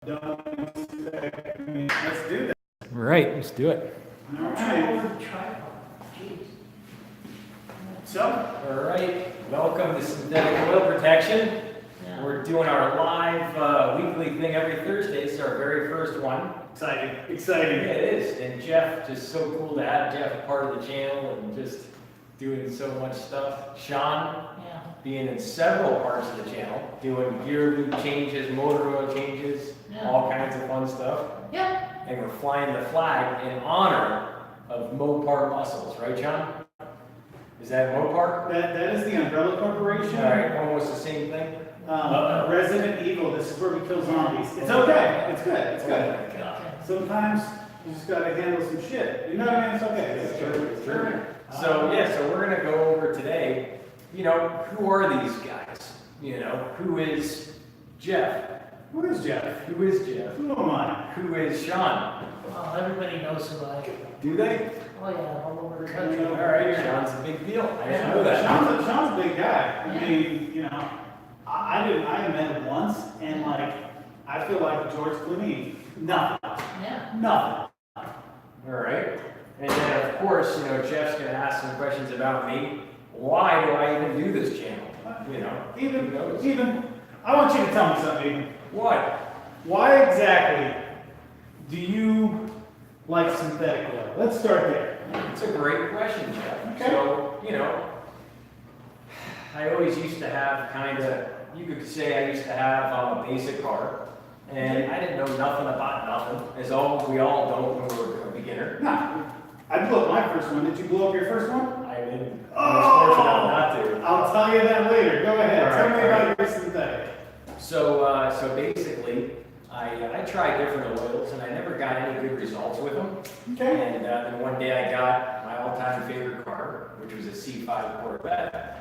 Don't expect me. Let's do that. Right, let's do it. All right. So, All right, welcome to Synthetic Oil Protection. We're doing our live weekly thing every Thursday. It's our very first one. exciting, Yeah, exciting. it is. And Jeff, just so cool to have Jeff a part of the channel and just doing so much stuff. Shawn, being in several parts of the channel, doing gear loop changes, motor oil changes, all kinds of fun stuff. Yeah. And we're flying the flag in honor of Mopar Muscles, right, Shawn? Is that Mopar? That is the Umbrella Corporation. All right, almost the same thing. Resident Evil. This is where we kill zombies. It's okay. It's good. It's good. Oh my God. Sometimes you just gotta handle some shit. You know what I mean? It's okay. It's true, it's true. So we're gonna go over today, you know, who are these guys? You know, who is Jeff? Who is Jeff? Who is Jeff? Who am I? Who is Shawn? Well, everybody knows who I am. Do they? Oh, yeah, all over the country. All right, Shawn's a big deal. I didn't know that. Sean's a big guy. I Yeah. mean, you know, I met him once, and like, I feel like George Clooney. Nothing. Yeah. Nothing. All right. And then, of course, you know, Jeff's gonna ask some questions about me. Why do I even do this channel? You know, who knows? Even, I want you to tell me something, Eben. What? Why exactly do you like synthetic oil? Let's start there. It's a great question, Jeff. Okay. So, you know, I always used to have kind of, you could say I used to have a basic car, and I didn't know nothing about nothing, as we all don't when we're a beginner. Nah, I blew up my first one. Did you blow up your first one? I didn't. Oh! I was fortunate not to. I'll tell you that later. Go ahead. All Tell right, me all about your synthetic. So basically, I tried different oils, and I never got any good results with them. Okay. And then one day I got my all-time favorite car, which was a C5 Corvette.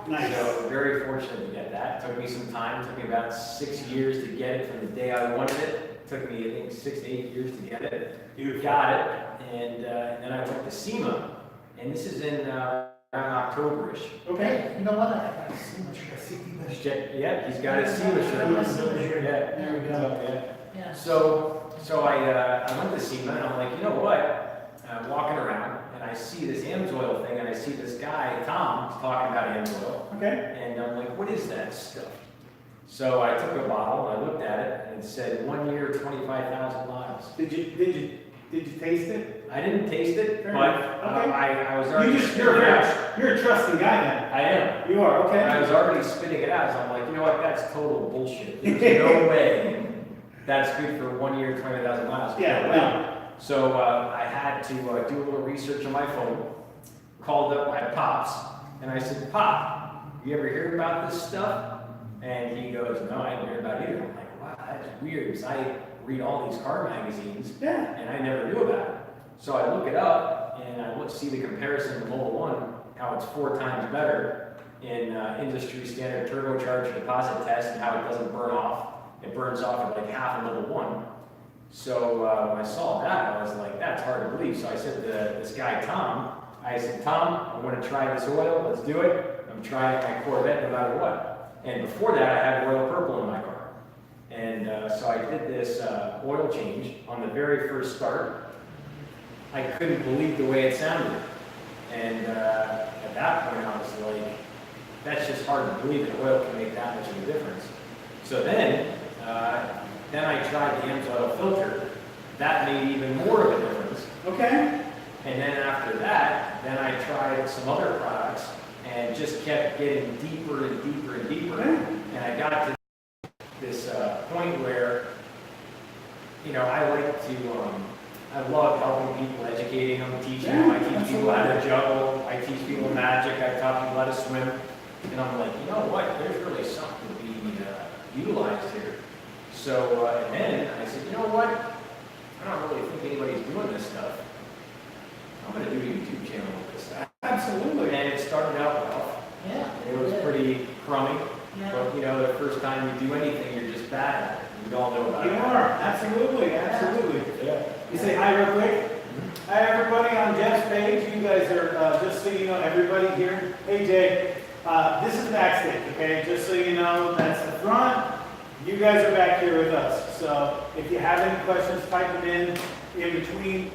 Nice. So very fortunate to get that. Took me some time. Took me about 6 years to get it from the day I wanted it. Took me, I think, 6 to 8 years to get it. Beautiful. Got it, and then I went to SEMA, and this is in around October-ish. Okay. You know what? I got so much to see this. Yeah, he's got his SEMA shirt. Yeah. There we go. Yeah. Yeah. So I went to SEMA, and I'm like, you know what? I'm walking around, and I see this Amsoil thing, and I see this guy, Tom, talking about Amsoil. Okay. And I'm like, what is that stuff? So I took a bottle, and I looked at it, and it said 1 year, 25,000 miles. Did you taste it? I didn't taste it, Fair but enough. Okay. I was already You're a trusting guy then. I am. You are, okay. And I was already spitting it out, so I'm like, you know what, that's total bullshit. There's no way that's good for 1 year, 20,000 miles. Yeah, no. So I had to do a little research on my phone, called up my pops, and I said, Pop, you ever hear about this stuff? And he goes, no, I didn't hear about it either. I'm like, wow, that's weird, because I read all these car magazines, Yeah. and I never knew about it. So I look it up, and I see the comparison to Mobil 1, how it's 4 times better in industry standard turbocharged deposit test, and how it doesn't burn off. It burns off at like half a Mobil 1. So when I saw that, I was like, that's hard to believe. So I said to this guy, Tom, I said, Tom, I want to try this oil. Let's do it. I'm trying my Corvette no matter what. And before that, I had Royal Purple in my car. And so I did this oil change on the very first start. I couldn't believe the way it sounded. And at that point, I was like, that's just hard to believe that oil can make that much of a difference. So then I tried the Amsoil filter. That made even more of a difference. Okay. And then after that, then I tried some other products and just kept getting deeper and deeper and deeper. And I got to this point where, you know, I like to, I love helping people, educating them, teaching them. I teach people how to juggle. I teach people magic. I taught people how to swim. And I'm like, you know what? There's really something to be utilized here. So, and then I said, you know what? I don't really think anybody's doing this stuff. I'm going to do a YouTube channel with this stuff. Absolutely. And it started out well. Yeah. It was pretty crummy. Yeah. But, you know, the first time you do anything, you're just bad at it. We all know about You it. are. Absolutely. Absolutely. Yeah. You say hi real quick. Hi everybody on Jeff's page. You guys are, just so you know, everybody here. Hey Jay, this is backstage, okay? Just so you know, that's the front. you guys are back here with us. So if you have any questions, type them in between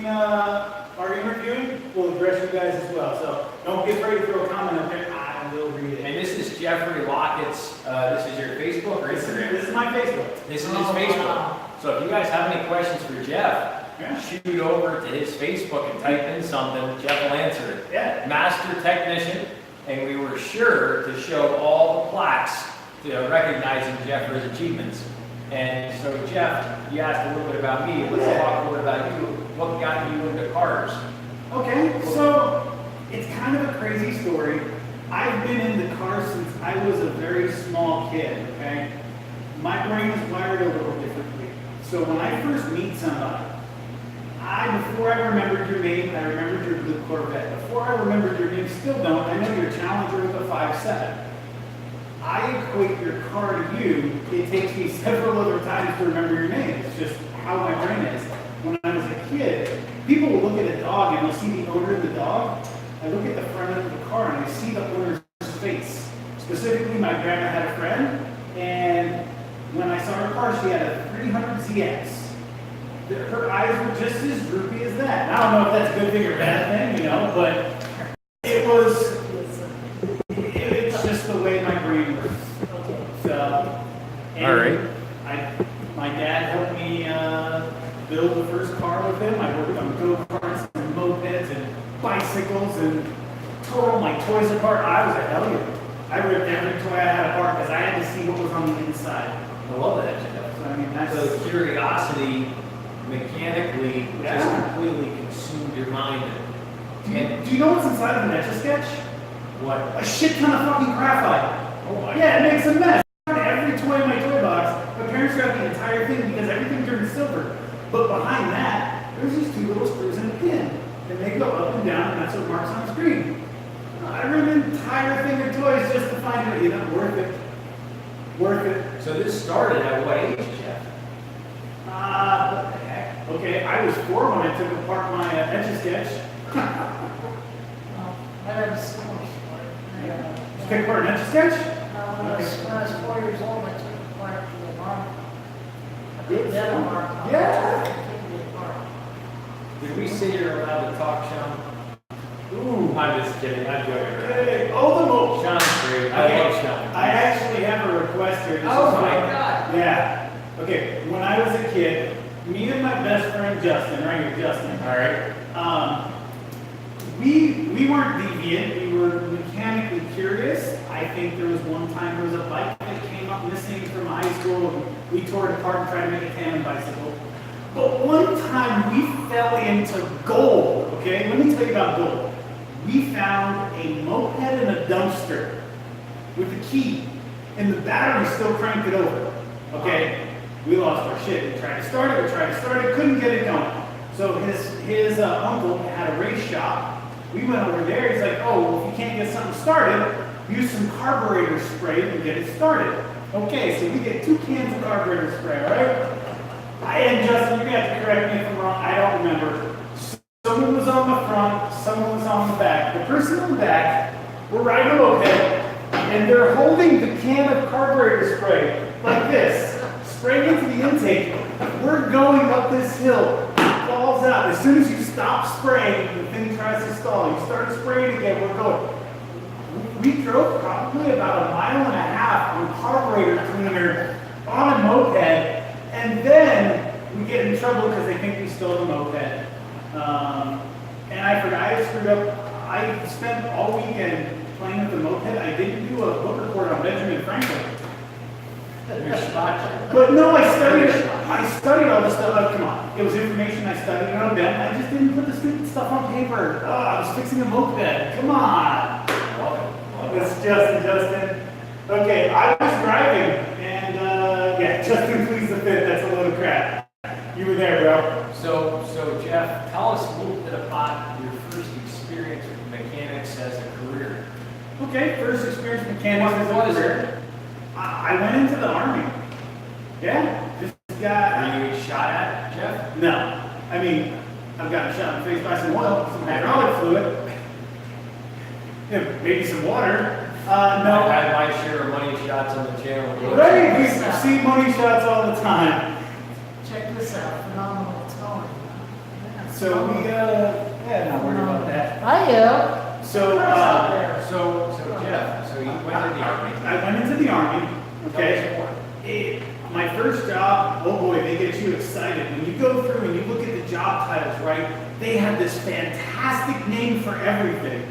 our interviewing. We'll address you guys as well. So don't be afraid to throw a comment up there. I will read it. And this is Jeffrey Lockett's, this is your Facebook or Instagram? This is my Facebook. This is his Facebook. So if you guys have any questions for Jeff, shoot over to his Facebook and type in something, Jeff will answer it. Yeah. Master technician, and we were sure to show all the plaques to recognizing Jeff for his achievements. And so Jeff, you asked a little bit about me, let's talk a little bit about you. What got you into cars? Okay, so it's kind of a crazy story. I've been in the car since I was a very small kid, okay? My brain is wired a little differently. So when I first meet somebody, before I remembered your name, I remembered your blue Corvette. Before I remembered your name, still don't, I know your Challenger with a 5.7. I equate your car to you. It takes me several other times to remember your name. It's just how my brain is. When I was a kid, people will look at a dog and they'll see the owner of the dog. I look at the front of the car and I see the owner's face. Specifically, my grandma had a friend, and when I saw her car, she had a 300 ZX. Her eyes were just as droopy as that. I don't know if that's a good thing or bad thing, but it's just the way my brain works. So, All right. My dad helped me build the first car with him. I worked on go-karts and mopeds and bicycles and tore my toys apart. I was a hellion. I ripped every toy I had apart because I had to see what was on the inside. I love that, Jeff. So, I mean, that's So curiosity mechanically just completely consumed your mind. Do you know what's inside of an Etch-a-Sketch? What? A shit ton of fucking graphite. Oh my. Yeah, it makes a mess. Every toy in my toy box, my parents grabbed the entire thing because everything turned silver. But behind that, there's these two little screws and a pin. And they go up and down, and that's what marks on the screen. I ripped an entire thing of toys just to find it. You know, worth it. Worth it. So this started at what age, Jeff? What the heck? Okay, I was 4 when I took apart my Etch-a-Sketch. I have a similar story. You took apart an Etch-a-Sketch? When I was 4 years old, I took it apart to the mark. I did that on mark. Yeah. I took it apart. Did we say you're allowed to talk, Shawn? Ooh. I'm just kidding. I'm joking. Hey, oh, the most. Shawn's great. I Okay, love Shawn. I actually have a request here. This Oh is my fun. God. Yeah. Okay, when I was a kid, me and my best friend Justin, right here, Justin. All right. We weren't deviant. We were mechanically curious. I think there was one time there was a bike that came up missing from high school, and we tore it apart and tried to make a tandem bicycle. But one time we fell into gold. Okay, let me tell you about gold. We found a moped in a dumpster with a key, and the battery still cranked it over. Okay, we lost our shit. We tried to start it, couldn't get it going. So his uncle had a race shop. We went over there. He's like, oh, well, if you can't get something started, use some carburetor spray and get it started. Okay, so we get 2 cans of carburetor spray, all right? And Justin, you're gonna have to correct me if I'm wrong. I don't remember. Someone was on the front, someone was on the back. The person on the back, we're riding a moped, and they're holding the can of carburetor spray like this, spraying into the intake. We're going up this hill, it falls out. As soon as you stop spraying, the thing tries to stall. You start spraying again, we're going. We drove probably about 1.5 miles on carburetor cleaner on a moped, and then we get in trouble because they think we stole the moped. And I forgot, I screwed up. I spent all weekend playing with the moped. I didn't do a book report on Benjamin Franklin. But no, I studied all this stuff. Like, come on, it was information I studied on them. I just didn't put the stupid stuff on paper. Oh, I was fixing a moped. Come on. It's Justin. Okay, I was driving, and yeah, Justin pleads the fifth. That's a load of crap. You were there, bro. So Jeff, tell us a little bit about your first experience with mechanics as a career. Okay, first experience with mechanics as a career. I went into the Army. Yeah, just got. Were you shot at, Jeff? No, I mean, I've gotten shot in the face by some oil, some hydraulic fluid, yeah, maybe some water. I No. had my share of money shots on the channel. Right, we see money shots all the time. Check this out, phenomenal towing. Yeah, So we, yeah, not worried about that. I am. So, So Jeff, so you went to the army. I went into the Army, okay? Tell us My first job, oh boy, they get you excited. When you go through and you look at the job titles, right? They have this fantastic name for everything.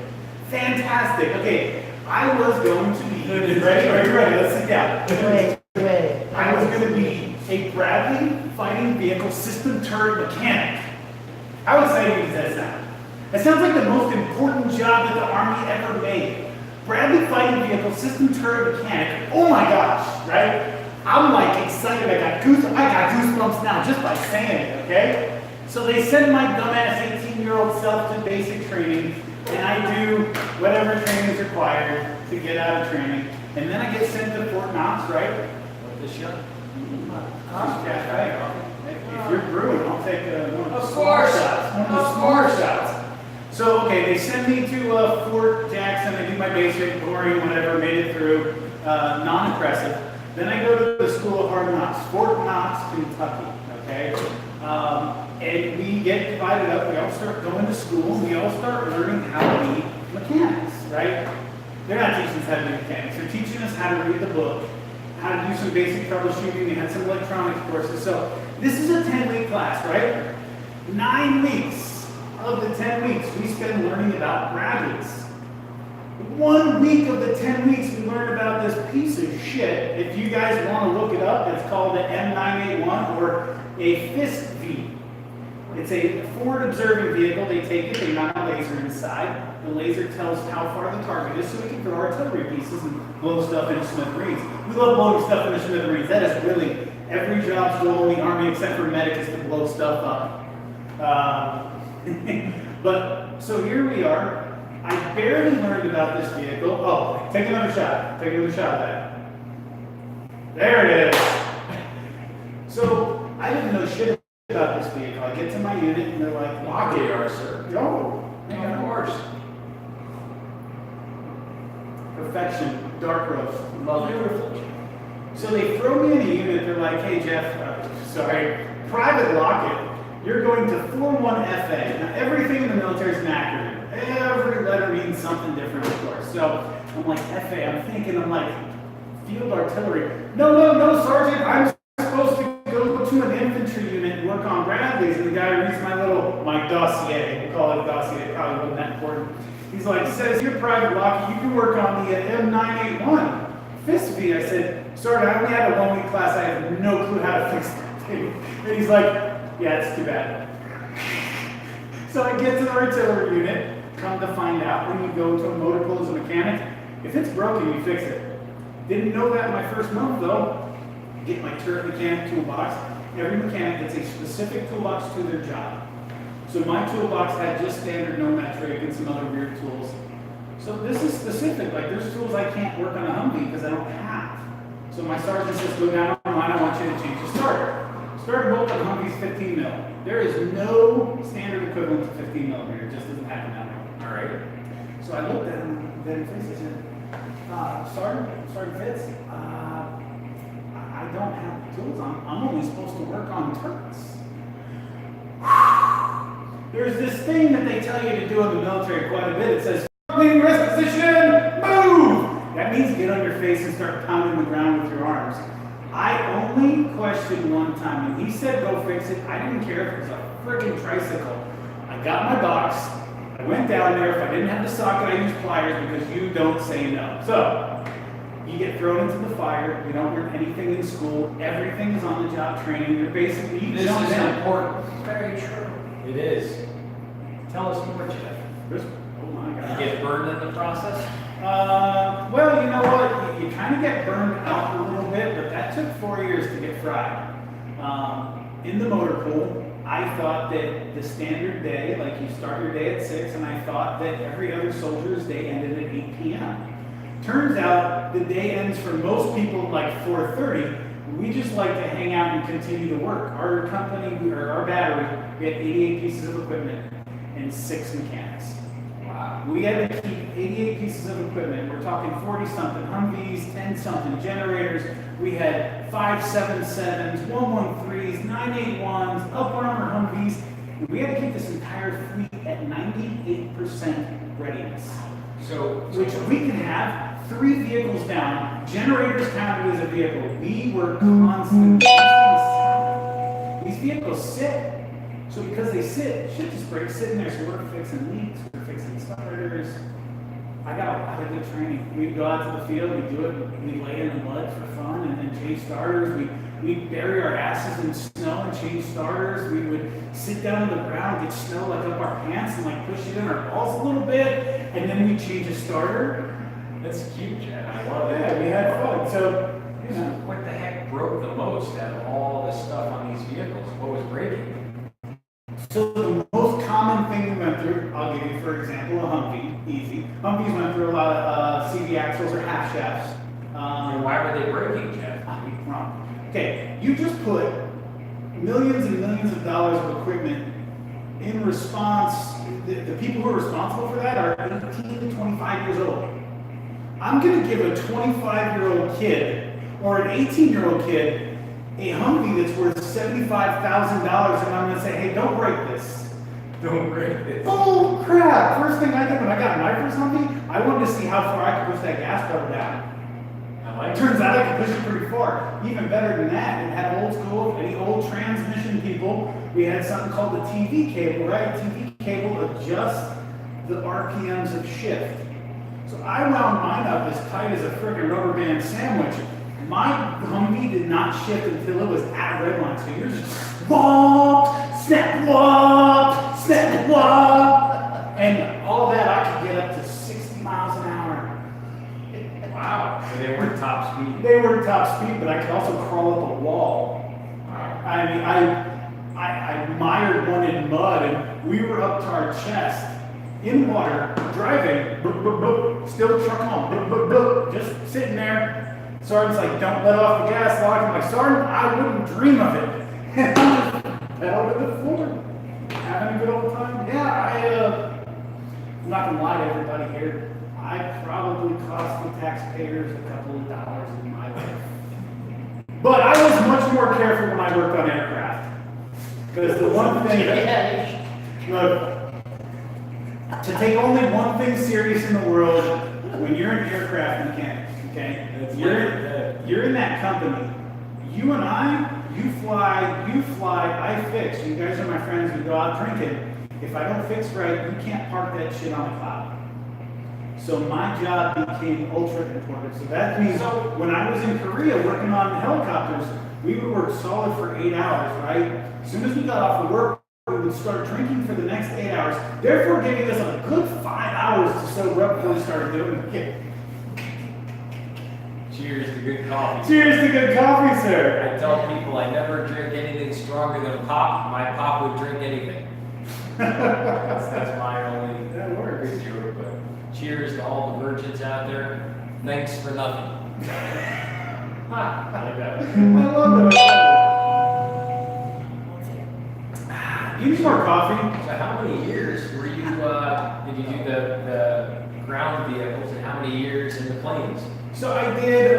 Fantastic. Okay, I was going to be, ready, let's sit down. Wait. I was going to be a Bradley Fighting Vehicle System Turret Mechanic. How exciting does that sound? That sounds like the most important job that the Army ever made. Bradley Fighting Vehicle System Turret Mechanic. Oh my gosh, right? I'm like excited. I got goosebumps now just by saying it, okay? So they send my dumbass 18-year-old self to basic training, and I do whatever training is required to get out of training. And then I get sent to Fort Knox, right? what the shot? If you're brewing, I'll take one of the Of small course. shots. One of the Of small course. shots. So, okay, they send me to Fort Jackson. I do my basic, boring, whatever, made it through, non-impressive. Then I go to the School of Hard Knocks, Fort Knox, Kentucky, okay? And we get divided up. We all start going to school. We all start learning how to be mechanics, right? They're not teaching us how to be mechanics. They're teaching us how to read the book, how to do some basic troubleshooting. They had some electronics courses. So this is a 10-week class, right? 9 weeks of the 10 weeks we spend learning about Bradleys. 1 week of the 10 weeks we learn about this piece of shit. If you guys want to look it up, it's called the M981 or a FIST V. It's a forward observing vehicle. They take it, they mount a laser inside. The laser tells how far the target is so we can throw artillery pieces and blow stuff into smithereens. We love blowing stuff into smithereens. That is really every job's goal in the Army except for medic is to blow stuff up. But, so here we are. I barely learned about this vehicle. Oh, take another shot. Take another shot of that. There it is. So, I didn't know shit about this vehicle. I get to my unit and they're like, Lock AR, sir. yo, Of course. perfection, dark roast, love it. Beautiful. So they throw me in a unit, they're like, hey Jeff, private locket, you're going to Form 1 FA. Now everything in the military is an acronym. Every letter means something different, of course. So I'm like, FA, I'm like, field artillery. No, Sergeant, I'm supposed to go to an infantry unit and work on Bradleys. And the guy reads my dossier, we'll call it a dossier, it probably wasn't that important. He's like, says, you're private locket, you can work on the M981. FIST V. I said, Sergeant, I only had a 1 week class, I have no clue how to fix that thing. And he's like, yeah, it's too bad. So I get to the artillery unit, come to find out when you go to a motor pool as a mechanic, if it's broken, you fix it. Didn't know that in my first month though. Get my turret mechanic toolbox. Every mechanic gets a specific toolbox to their job. So my toolbox had just standard no metric and some other weird tools. So this is specific, like there's tools I can't work on a Humvee because I don't have. So my sergeant says, go down the line, I want you to change the starter. Starter bolt on Humvee's 15 mil. There is no standard equivalent to 15 millimeter, it just doesn't happen that way. All right. So I looked at him, then Fitz, I said, Sergeant Fitz, I don't have the tools, I'm only supposed to work on turrets. There's this thing that they tell you to do in the military quite a bit. It says, leading rest position, move! That means get on your face and start pounding the ground with your arms. I only questioned one time. When he said go fix it, I didn't care if it was a freaking tricycle. I got my box, I went down there. If I didn't have the socket, I used pliers because you don't say no. So, you get thrown into the fire, you don't learn anything in school, everything is on the job training, you're basically, you This jump is in. important. Very true. It is. Tell us more, Jeff. Oh my God. You get burned in the process? Well, you know what? You kind of get burned out a little bit, but that took 4 years to get fried. In the motor pool, I thought that the standard day, like you start your day at 6, and I thought that every other soldier's day ended at 8 p.m. Turns out the day ends for most people like 4:30. We just like to hang out and continue to work. Our company, or our battery, we had 88 pieces of equipment and 6 mechanics. Wow. Wow. We had to keep 88 pieces of equipment. We're talking 40-something Humvees, 10-something generators. We had 577s, 113s, 981s, Up Armor Humvees. We had to keep this entire fleet at 98% readiness. So, Which we can have 3 vehicles down, generators counted as a vehicle. We were constantly, these vehicles sit. So because they sit, shit just breaks sitting there. So we're fixing leaks, we're fixing starters. I got a lot of good training. We'd go out to the field, we'd do it, we'd lay in the mud for fun and then change starters. We'd bury our asses in snow and change starters. We would sit down on the ground, get snow like up our pants and like push it in our balls a little bit, and then we'd change a starter. that's cute, Chad. I love it. Yeah, we had fun. So, you know. What the heck broke the most out of all the stuff on these vehicles? What was breaking? So the most common thing we went through, I'll give you for example, a Humvee, easy. Humvees went through a lot of CV axles or half shafts. And why were they breaking, Chad? Wrong. Okay, you just put millions and millions of dollars of equipment in response. The people who are responsible for that are 18 to 25 years old. I'm going to give a 25-year-old kid or an 18-year-old kid a Humvee that's worth $75,000, and I'm going to say, hey, don't break this. Don't break this. Oh, crap. First thing I did when I got my first Humvee, I wanted to see how far I could push that gas pedal down. It turns out I could push it pretty far. Even better than that, it had old school, any old transmission people, we had something called the TV cable, right? TV cable adjusts the RPMs of shift. So I wound mine up as tight as a friggin' rubber band sandwich. My Humvee did not shift until it was at red line. So you're just whoop, snap, whoop, snap, whoop. And all that I could get up to 60 miles an hour. Wow. So they weren't top speed. They were top speed, but I could also crawl up a wall. Wow. I mean, I mired one in mud, and we were up to our chest in water, driving, still trucking on, just sitting there. Sergeant's like, don't let off the gas lock. I'm like, Sergeant, I wouldn't dream of it. And I'm just pedal to the floor, having a good old time. Yeah, I'm not gonna lie to everybody here. I probably cost the taxpayers a couple of dollars in my life. But I was much more careful when I worked on aircraft. Because the one thing, look, to take only one thing serious in the world, when you're an aircraft mechanic, okay? You're in that company. You and I, you fly, I fix. You guys are my friends, we go out drinking. If I don't fix right, you can't park that shit on the cloud. So my job became ultra important. So that means when I was in Korea working on helicopters, we would work solid for 8 hours, right? As soon as we got off of work, we would start drinking for the next 8 hours, therefore giving us a good 5 hours to sober up before we started doing it. Cheers to good coffee. Cheers to good coffee, sir. I tell people I never drink anything stronger than pop. My pop would drink anything. that's my only That works. good joke. But cheers to all the virgins out there. Thanks for nothing. I like that. I love it. You need more coffee. So how many years were you, did you do the ground vehicles and how many years in the planes? So I did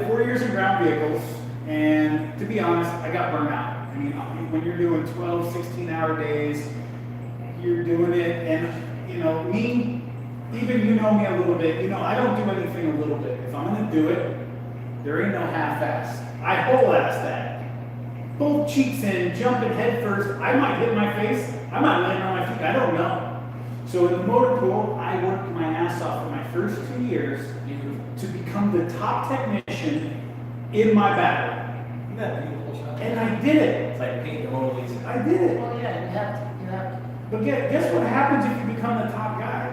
4 years in ground vehicles, and to be honest, I got burned out. I mean, when you're doing 12, 16-hour days, you're doing it, and you know, me, even you know me a little bit, you know, I don't do anything a little bit. If I'm gonna do it, there ain't no half-ass. I whole-ass that. Both cheeks in, jumping head first. I might hit my face, I might land on my feet, I don't know. So in the motor pool, I worked my ass off for my first 2 years to become the top technician in my battery. Isn't that beautiful, Shawn? And I did it. It's like paint the Mona Lisa. I did it. Well, yeah, you have to. But guess what happens if you become the top guy?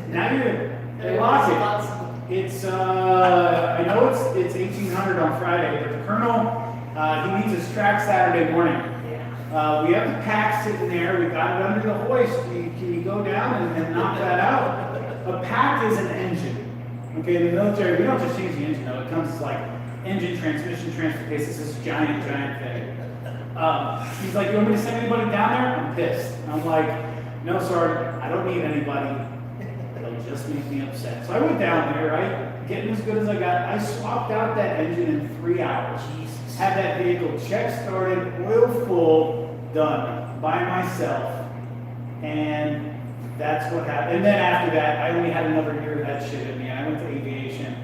Now you're locked. It's I know it's 1800 on Friday, but the colonel he needs his track Saturday morning. We have the pack sitting there. We got it under the hoist. Can you go down and knock that out? A pack is an engine. Okay, in the military, we don't just change the engine though. It comes like engine, transmission, transfer case. It's this giant thing. He's like, you want me to send anybody down there? I'm pissed. And I'm like, no, Sergeant, I don't need anybody. it'll just make me upset. So I went down there, right, getting as good as I got. I swapped out that engine in 3 hours. Jesus. Had that vehicle check started, oil full, done by myself. And that's what happened. And then after that, I only had another year of that shit in me. I went to aviation.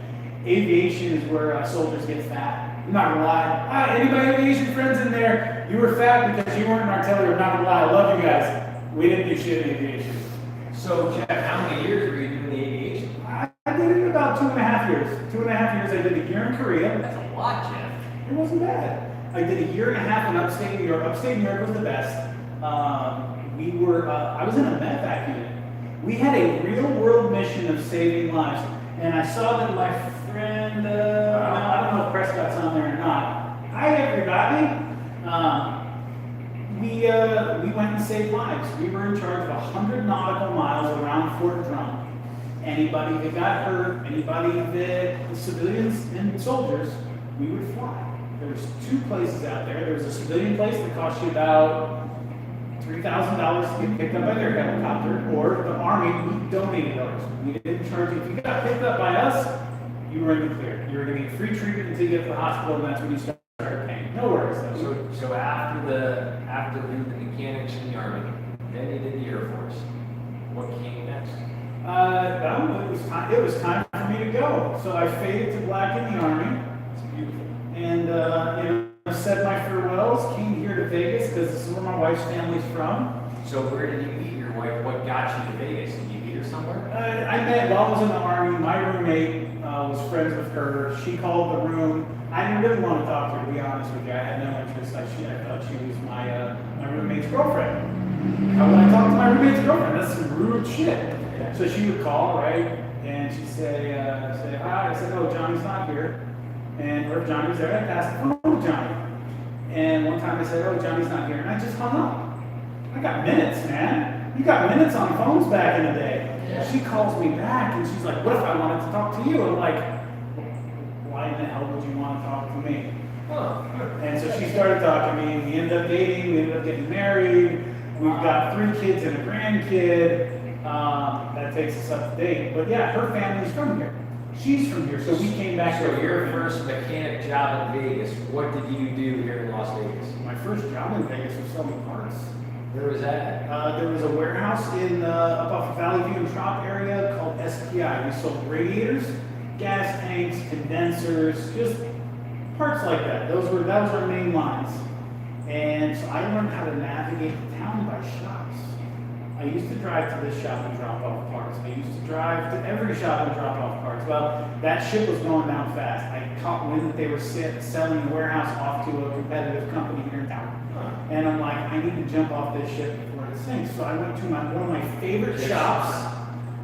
Aviation is where soldiers get fat. I'm not gonna lie. Anybody aviation friends in there? You were fat because you weren't in artillery. I'm not gonna lie. I love you guys. We didn't do shit in aviation. So, Jeff, how many years were you doing the aviation? I did it in about 2.5 years. 2.5 years. I did a year in Korea. That's a lot, Jeff. It wasn't bad. I did a year and a half in upstate New York. Upstate New York was the best. I was in a medevac unit. We had a real world mission of saving lives. And I saw that my friend, I don't know if Prescott's on there or not. Hi, everybody. We went and saved lives. We were in charge of 100 nautical miles around Fort Drum. Anybody that got hurt, anybody that, civilians and soldiers, we would fly. There was 2 places out there. There was a civilian place that cost you about $3,000 to get picked up by their helicopter, or the Army, we donated those. We didn't charge you. If you got picked up by us, you were in the clear. You were going to get free treatment until you get to the hospital, and that's when you started paying. No worries, though. So after doing the mechanics in the Army, then you did the Air Force. What came next? It was time for me to go. So I faded to black in the Army. It's beautiful. And said my farewells, came here to Vegas because this is where my wife's family's from. So where did you meet your wife? What got you to Vegas? Did you meet her somewhere? I met while I was in the Army. My roommate was friends with her. She called the room. I didn't really want to talk to her, to be honest with you. I had no interest. I thought she was my roommate's girlfriend. How would I talk to my roommate's girlfriend? That's some rude shit. So she would call, right? And she'd say hi. I said, oh, Johnny's not here. And or if Johnny was there, I passed the phone to Johnny. And one time I said, oh, Johnny's not here. And I just hung up. I got minutes, man. You got minutes on phones back in the day. Yeah. She calls me back and she's like, what if I wanted to talk to you? I'm like, why in the hell would you want to talk to me? Huh. And so she started talking to me. We ended up dating. We ended up getting married. We've got 3 kids and a grandkid. That takes us up to date. But yeah, her family's from here. She's from here, so we came back. So your first mechanic job in Vegas, what did you do here in Las Vegas? My first job in Vegas was selling parts. Where was that? There was a warehouse up off of Valley View and Trop area called SPI. We sold radiators, gas tanks, condensers, just parts like that. That was our main lines. And so I learned how to navigate the town by shops. I used to drive to this shop and drop off parts. I used to drive to every shop and drop off parts. Well, that ship was going down fast. I caught wind that they were selling the warehouse off to a competitive company here in town. And I'm like, I need to jump off this ship before it sinks. So I went to one of my favorite shops.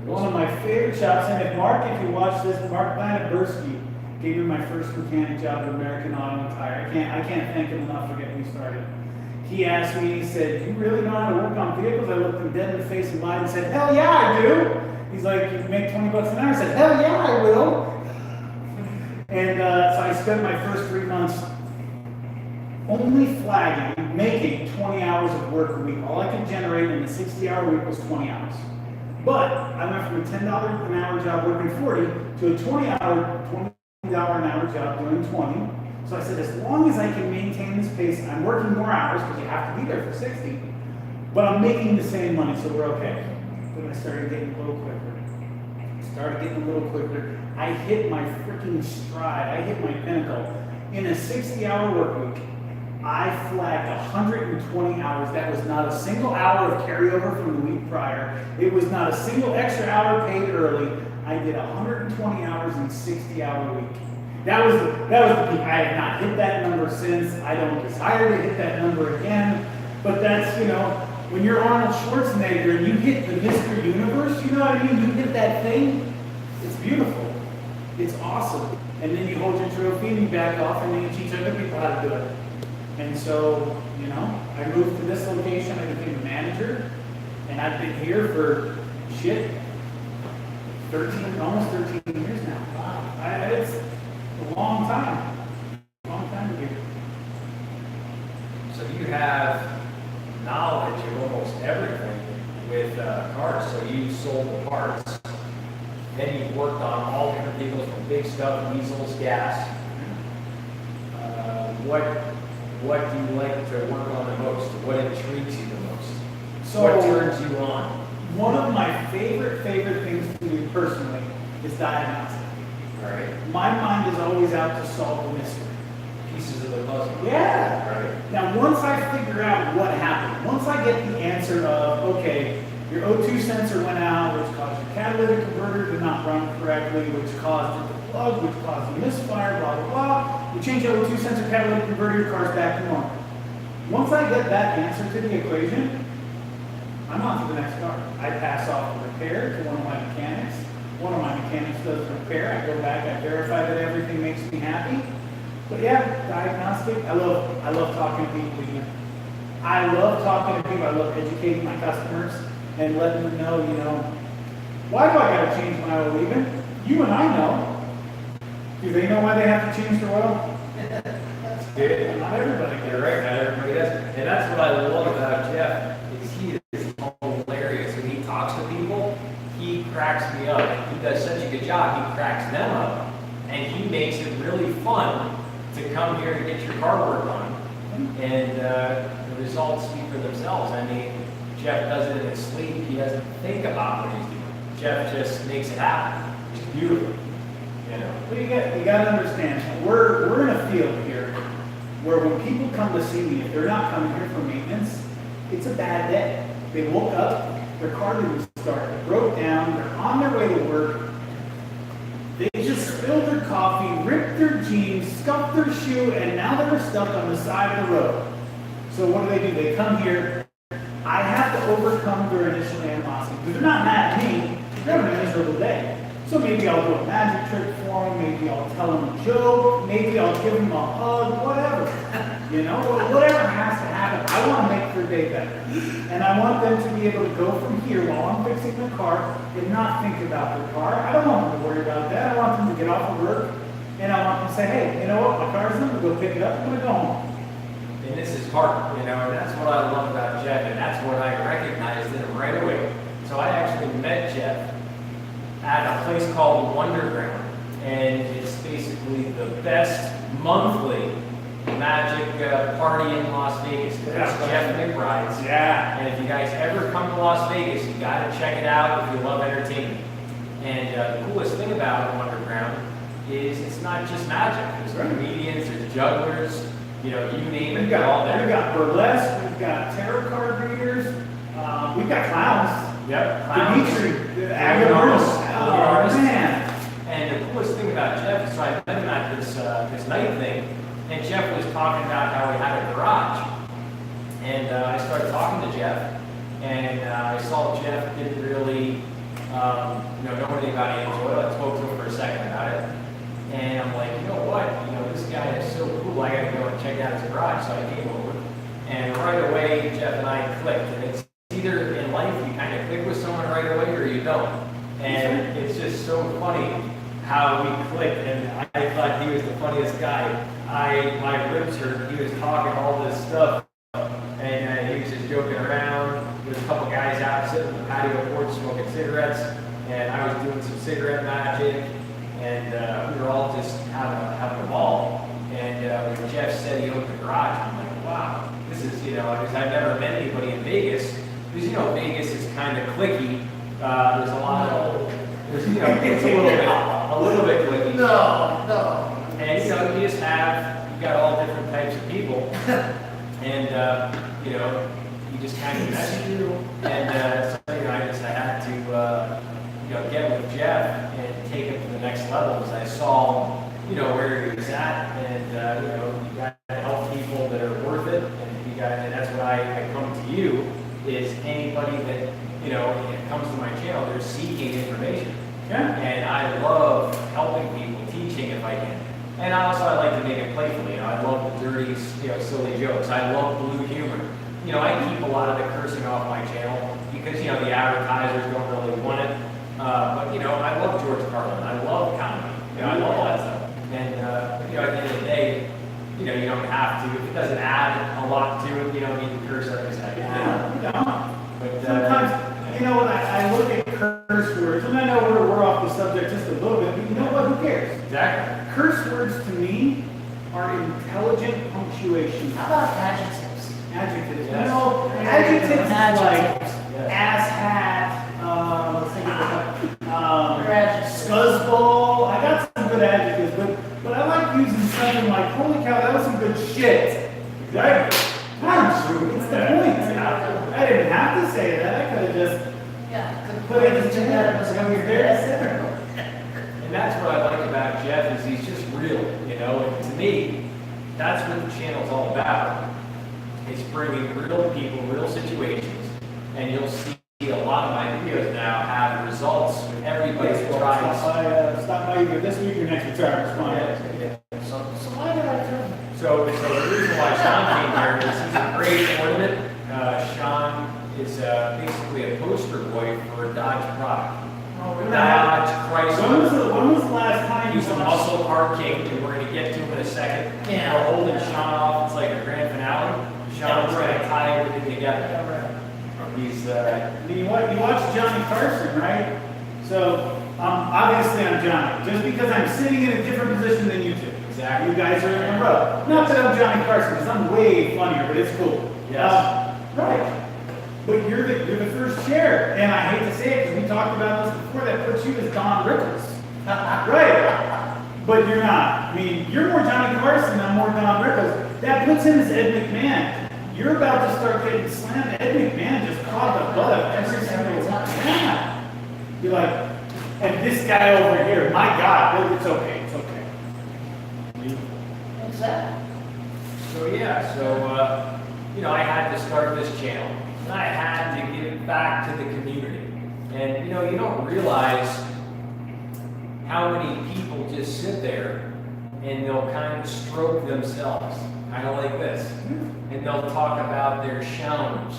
One of my favorite shops. And if you watch this, Mark Bursky gave me my first mechanic job at American Auto and Tire. I can't thank him enough for getting me started. He asked me, he said, you really know how to work on vehicles? I looked him dead in the face and lied and said, hell yeah, I do. He's like, you can make $20 an hour. I said, hell yeah, I will. And so I spent my first 3 months only flagging, making 20 hours of work a week. All I could generate in a 60-hour week was 20 hours. But I went from a $10 an hour job working 40 to a $20 an hour job doing 20. So I said, as long as I can maintain this pace, I'm working more hours because you have to be there for 60, but I'm making the same money, so we're okay. Then I started getting a little quicker. I hit my freaking stride. I hit my pinnacle. In a 60-hour work week, I flagged 120 hours. That was not a single hour of carryover from the week prior. It was not a single extra hour paid early. I did 120 hours in a 60-hour week. That was the peak. I have not hit that number since. I don't desire to hit that number again. But that's, when you're Arnold Schwarzenegger and you hit the Mr. Universe, you know what I mean? You hit that thing, it's beautiful. It's awesome. And then you hold your trophy and you back off and then you teach other people how to do it. And so, I moved to this location, I became a manager, and I've been here for, almost 13 years now. Wow. It's a long time to be. So you have knowledge of almost everything with cars. So you sold the parts. Then you've worked on all different vehicles from big stuff, diesels, gas. What do you like to work on the most? What intrigues you the most? So, what turns you on? One of my favorite things to do personally is diagnostic. All right. My mind is always out to solve the mystery. Pieces of the puzzle. Yeah. Right. Now, once I figure out what happened, once I get the answer of, okay, your O2 sensor went out, which caused your catalytic converter to not run correctly, which caused it to plug, which caused a misfire, blah, blah, blah. You change the O2 sensor, catalytic converter, your car's back to normal. Once I get that answer to the equation, I'm on to the next car. I pass off the repair to one of my mechanics. One of my mechanics does the repair. I go back, I verify that everything makes me happy. But yeah, diagnostic. I love talking to people. I love talking to people. I love educating my customers and letting them know, why do I got to change my oil even? You and I know. Do they know why they have to change their oil? Good. Not everybody can. You're right, not everybody does. And that's what I love about Jeff, is he is hilarious. When he talks to people, he cracks me up. And he does such a good job, he cracks them up. And he makes it really fun to come here and get your car work on. And the results speak for themselves. I mean, Jeff does it in his sleep. He doesn't think about what he's doing. Jeff just makes it happen, which is beautiful. Well, you got to understand, we're in a field here where when people come to see me, if they're not coming here for maintenance, it's a bad day. They woke up, their car didn't start, it broke down, they're on their way to work, they just spilled their coffee, ripped their jeans, scuffed their shoe, and now they're stuck on the side of the road. So what do? They come here. I have to overcome their initial animosity. Because they're not mad at me, they're having a miserable day. So maybe I'll do a magic trick for them, maybe I'll tell them a joke, maybe I'll give them a hug, whatever. Whatever has to happen. I want to make their day better. And I want them to be able to go from here while I'm fixing the car and not think about their car. I don't want them to worry about that. I want them to get off of work and I want them to say, hey, you know what, my car's done, I'm going to go pick it up, I'm going to go home. And this is part, and that's what I love about Jeff, and that's what I recognized in him right away. So I actually met Jeff at a place called Wonderground, and it's basically the best monthly magic party in Las Vegas. That's Jeff McBride's. Yeah. And if you guys ever come to Las Vegas, you got to check it out if you love entertainment. And the coolest thing about Wonderground is it's not just magic. There's comedians, there's jugglers, you name it. We've got all that. We've got burlesque, we've got tarot card readers, we've got clowns. Yep. Clowns. Dimitri, the artist. Oh, man. And the coolest thing about Jeff is, so I met him at this night thing, and Jeff was talking about how he had a garage. And I started talking to Jeff, and I saw Jeff didn't really know anything about engine oil. I spoke to him for a second about it. And I'm like, you know what? This guy is so cool. I got to go and check out his garage. So I came over. And right away, Jeff and I clicked. And it's either in life you kind of click with someone right away or you don't. And it's just so funny how we clicked. And I thought he was the funniest guy. My ribs hurt. He was talking all this stuff. And he was just joking around. There's a couple guys out sitting on the patio porch smoking cigarettes. And I was doing some cigarette magic. And we were all just having a ball. And when Jeff said he opened the garage, I'm like, wow, this is, because I've never met anybody in Vegas. Because, Vegas is kind of cliquey. There's a lot of, it's a little bit cliquey. No. And, you just you got all different types of people. And, you just kind of mesh. And so, I had to, get with Jeff and take him to the next level because I saw, where he was at, and you got to help people that are worth it, and that's what I come to you is anybody that comes to my channel, they're seeking information, and I love helping people, teaching if I can, and also I like to make it playfully. I love the dirty, silly jokes. I love blue humor. I keep a lot of the cursing off my channel because the advertisers don't really want it. But I love George Carlin. I love comedy. I love all that stuff. And at the end of the day, you don't have to. If it doesn't add a lot to it, you don't need to curse every second. Yeah, But sometimes, I look at curse words, and I know we're off the subject just a little bit, but you know what? Who cares? Exactly. Curse words to me are intelligent punctuation. How about adjectives? Adjectives. Yes. You know, adjectives Adjectives. like ass hat, let's think of Your adjectives. scuzzball. I got some good adjectives, but I like using something like, holy cow, that was some good shit. Right? Punch. It's the point. I didn't have to say that. I could have just Yeah. put it in together. there. And that's what I like about Jeff is he's just real, you know, and to me, that's what the channel's all about. It's bringing real people, real situations, and you'll see a lot of my videos now have results with everybody that tries. Stop by either this week or next week. Sorry, So why did I turn? So the reason why Shawn came here is he's a great ornament. Shawn is basically a poster boy for a Dodge product. Oh, really? Dodge, Chrysler. When was the last time you He's a watched? muscle car king, and we're gonna get to him in a second. Yeah. We're holding Shawn off, it's like a grand finale. Shawn's gonna tie everything together. Yeah, right. He's, You watch Johnny Carson, right? So, obviously I'm Johnny, just because I'm sitting in a different position than you two. Exactly. You guys are in a row. Not that I'm Johnny Carson, because I'm way funnier, but it's cool. Yes. Right. But you're the first chair, and I hate to say it, because we talked about this before, that puts you as Don Rickles. Right. But you're not. I mean, you're more Johnny Carson, I'm more Don Rickles. That puts him as Ed McMahon. You're about to start getting slammed. Ed McMahon just caught the butt of every single time. Yeah. You're like, and this guy over here, my God, it's okay, it's okay. Exactly. so yeah, you know, I had to start this channel, and I had to give back to the community. And, you know, you don't realize how many people just sit there and they'll kind of stroke themselves, kind of like this. And they'll talk about their showns,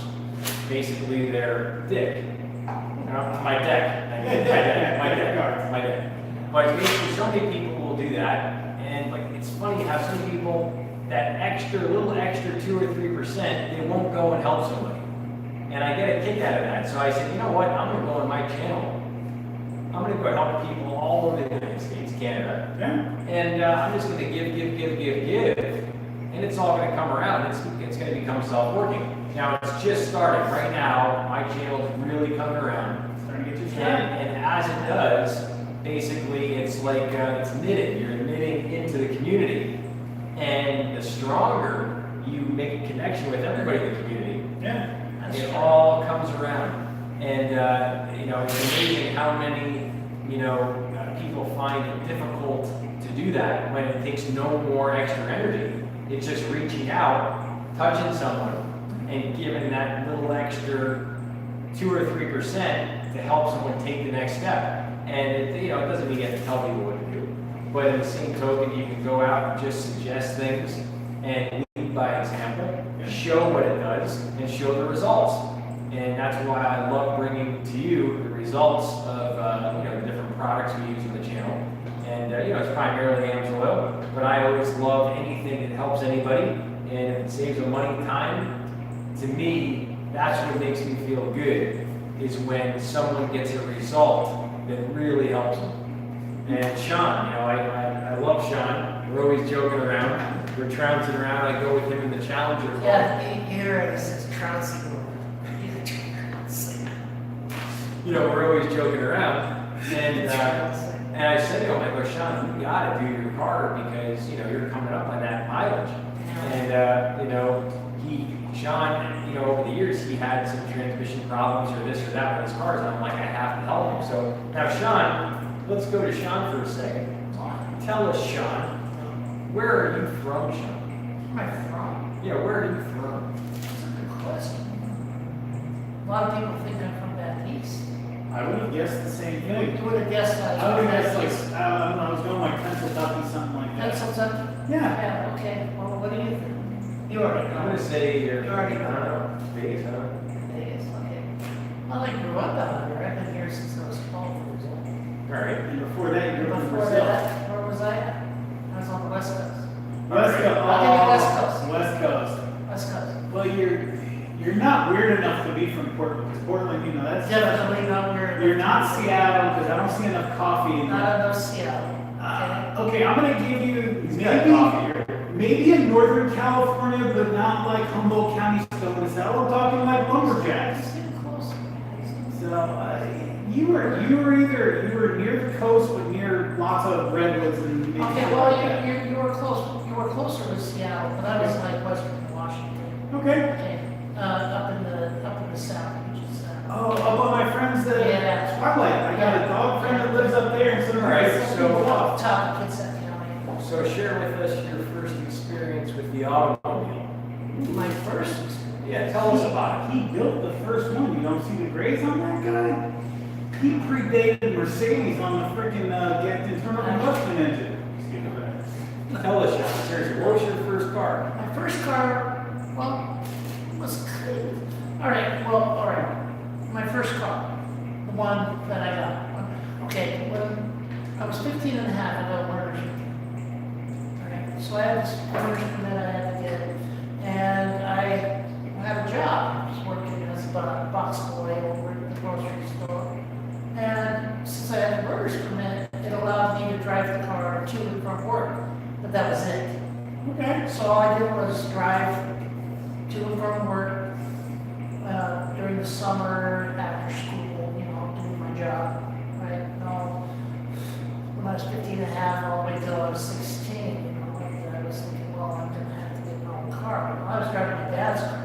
basically their dick. My deck. My deck. But basically, so many people will do that. And like, it's funny how some people, that little extra 2 or 3%, they won't go and help somebody. And I get a kick out of that. So I said, you know what? I'm going to go on my channel. I'm going to go help people all over the United States, Canada. Yeah. And I'm just going to give. And it's all going to come around. It's going to become self-working. Now, it's just starting. Right now, my channel is really coming around. Starting to get you And, started. and as it does, basically, it's like it's knitting. You're knitting into the community. And the stronger you make a connection with everybody in the community, Yeah. it all comes around. And, you know, it's amazing how many, you know, people find it difficult to do that when it takes no more extra energy. It's just reaching out, touching someone, and giving that little extra 2 or 3% to help someone take the next step. And it, you know, it doesn't mean you have to tell people what to do. But in the same token, you can go out and just suggest things and lead by example, show what it does, and show the results. And that's why I love bringing to you the results of you know, the different products we use on the channel. And you know, it's primarily Ames oil, but I always love anything that helps anybody, and if it saves them money, time. To me, that's what makes me feel good, is when someone gets a result that really helps them. And Shawn, you know, I love Shawn. We're always joking around. We're trouncing around. I go with him in the Challenger Club. Yeah, here it says trouncing. You know, we're always joking around. And I said to him, I go, Shawn, you gotta do your car because, you know, you're coming up on that mileage. And, you know, Shawn, you know, over the years, he had some transmission problems or this or that with his cars. And I'm like, I have to help him. So now, Shawn, let's go to Shawn for a second. Tell us, Shawn, where are you from, Shawn? Where am I from? Yeah, where are you from? That's a good question. A lot of people think I'm from back east. I would have guessed the same thing. You would have guessed I was I would from have guessed back east. like, I was going like Pennsylvania, something like that. Pennsylvania? Yeah. Yeah, okay. Well, what do you think? You already I'm know. gonna say you're, You already I don't know, Vegas, huh? Vegas, okay. Well, I grew up out here. I've been here since I was 12 years old. All right. And before that, you were from Before Brazil. that, where was I at? I was on the West Coast. West Coast. I'll give you West Coast. West Coast. West Coast. Well, You're not weird enough to be from Portland, because Portland, you know, that's. Definitely not weird. You're not Seattle, because I don't see enough coffee in Not there. enough Seattle. Okay, I'm gonna give you He's got coffee here. maybe in Northern California, but not like Humboldt County, Stone Cell. I'm talking like lumberjacks. He's getting close. So you were near the coast, but near lots of redwoods and. maybe Okay, stuff well, like that. you were close, you were closer to Seattle, but I was like Western Washington. Okay. Okay, up in the south, which is, Oh, up on my friend's Yeah. Twilight. I got a dog friend that lives up there, and so All right, so so- off. top of Kitsap County. So share with us your first experience with the automobile. My first experience. Yeah, tell us about it. He built the first one. You don't see the grays on that guy? He predated Mercedes on the freaking internal combustion engine. Tell us, Shawn, seriously, what was your first car? My first car, well, was good. All right. My first car, the one that I got. Okay, when I was 15 and a half, I got a learner's permit. All right, so I had this learner's permit I had to get, and I had a job. I was working as a box boy over at the grocery store. And since I had a learner's permit, it allowed me to drive the car to and from work. But that was it. Okay. So all I did was drive to and from work during the summer, after school, you know, doing my job, right? No, when I was 15 and a half, all the way till I was 16, you know, and I was thinking, well, I'm gonna have to get my own car. Well, I was driving my dad's car.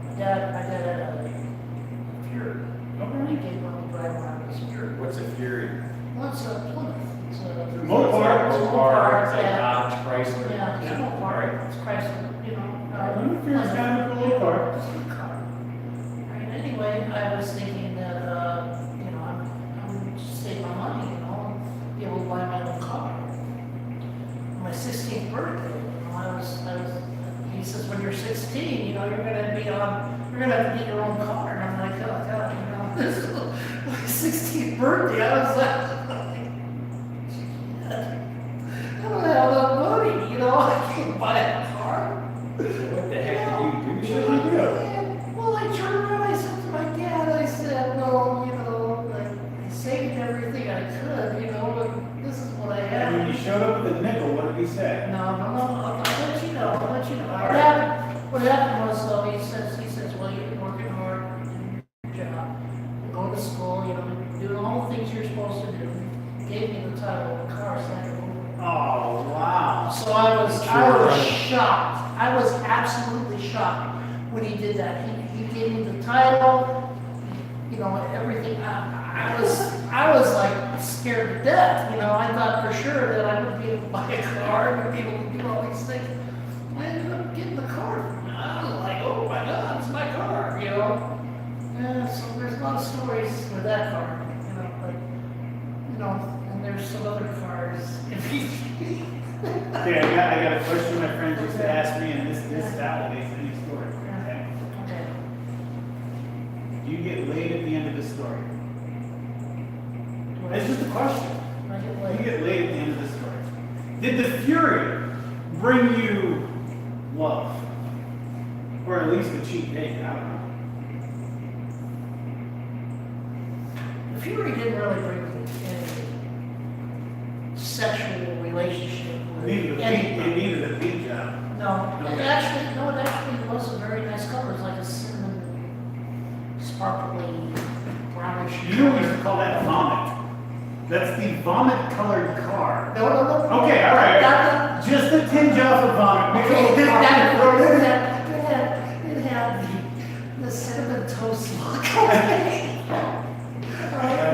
My dad had a Fury. Okay. He gave me a drive around his Fury. What's a Fury? Well, it's a Plymouth. It's a Mopar. It's a Mopar, it's like yeah. Dodge, Chrysler. Yeah, it's a All Mopar. right. It's Chrysler, you know. Fury's kind of a cool car. It's a good car. Right, anyway, I was thinking that, you know, I'm going to save my money, you know, and be able to buy my own car. On my 16th birthday, you know, he says, when you're 16, you know, you're going to have to get your own car. And I'm like, oh, God, you know, this is my 16th birthday. I was like, I don't have enough money, you know, I can't buy a car. What the heck did you do, What Shawn? did you do? Well, I turned around, I said to my dad, I said, well, you know, like, I saved everything I could, you know, and this is what I And when had. you showed up with a nickel, what did he say? No, I'll let you know, All What happened was, though, he says, well, you've been working hard, you're doing your job, you're going to school, you know, you're doing all the things you're supposed to do. He gave me the title of the car, so I could move. Oh, wow. So I was shocked. I was absolutely shocked when he did that. He gave me the title, you know, everything. I was like scared to death. You know, I thought for sure that I would be able to buy a car and be able to do all these things. I ended up getting the car. I was like, oh my God, it's my car, you know. Yeah, so there's a lot of stories with that car, you know, but, you know, and there's some other cars. Okay, I got a question my friend just asked me, and this validates any story. Okay. Okay. Do you get laid at the end of the story? It's just a question. I get Do laid. you get laid at the end of the story? Did the Fury bring you love? Or at least a cheap date? I don't know. The Fury didn't really bring me any sexual relationship with It anybody. needed a beat job. No, it actually was a very nice color. It's like a cinnamon, sparkly, brownish. You know we used to call that vomit. That's the vomit-colored car. No. Okay, all right. That- Just a tinge off of vomit. Maybe a Okay, little it had the cinnamon toast look on it.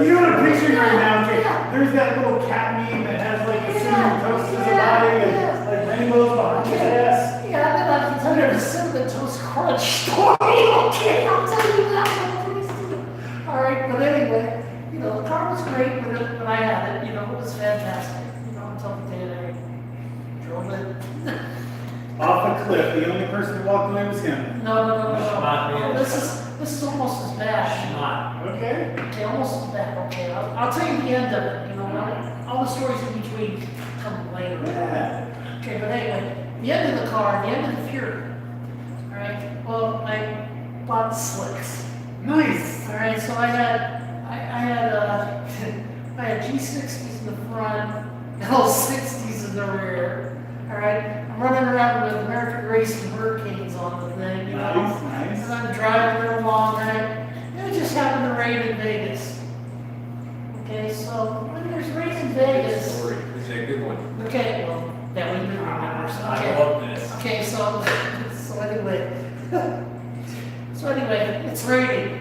You know what I'm picturing right now, Jake? Yeah. There's that little cat meme that has like a Yeah, cinnamon toast as a yeah, body and yeah. like rainbows behind his ass. Yeah, then I can tell you the cinnamon toast crunch story. Okay, I'll tell you that one pretty soon. All right, but anyway, you know, the car was great when I had it. You know, it was fantastic. You know, until the day that I drove it. Off a cliff. The only person who walked away was him. No. Schmuck, man. This is almost as bad. Not. Okay. Okay, almost as bad. Okay, I'll tell you the end of it. You know, all the stories in between come later. Yeah. Okay, but anyway, the end of the car, the end of the Fury. All right. Well, I bought slicks. Nice. All right, so I had G60s in the front, L60s in the rear. All right, I'm running around with American Racing Hurricanes on the thing, you know. Nice. And I'm driving there along, right? And it just happened to rain in Vegas. Okay, so when there's rain in Vegas, Story. This is a good one. okay, well, that we do remember. So, I okay. love this. Okay, so anyway, it's raining,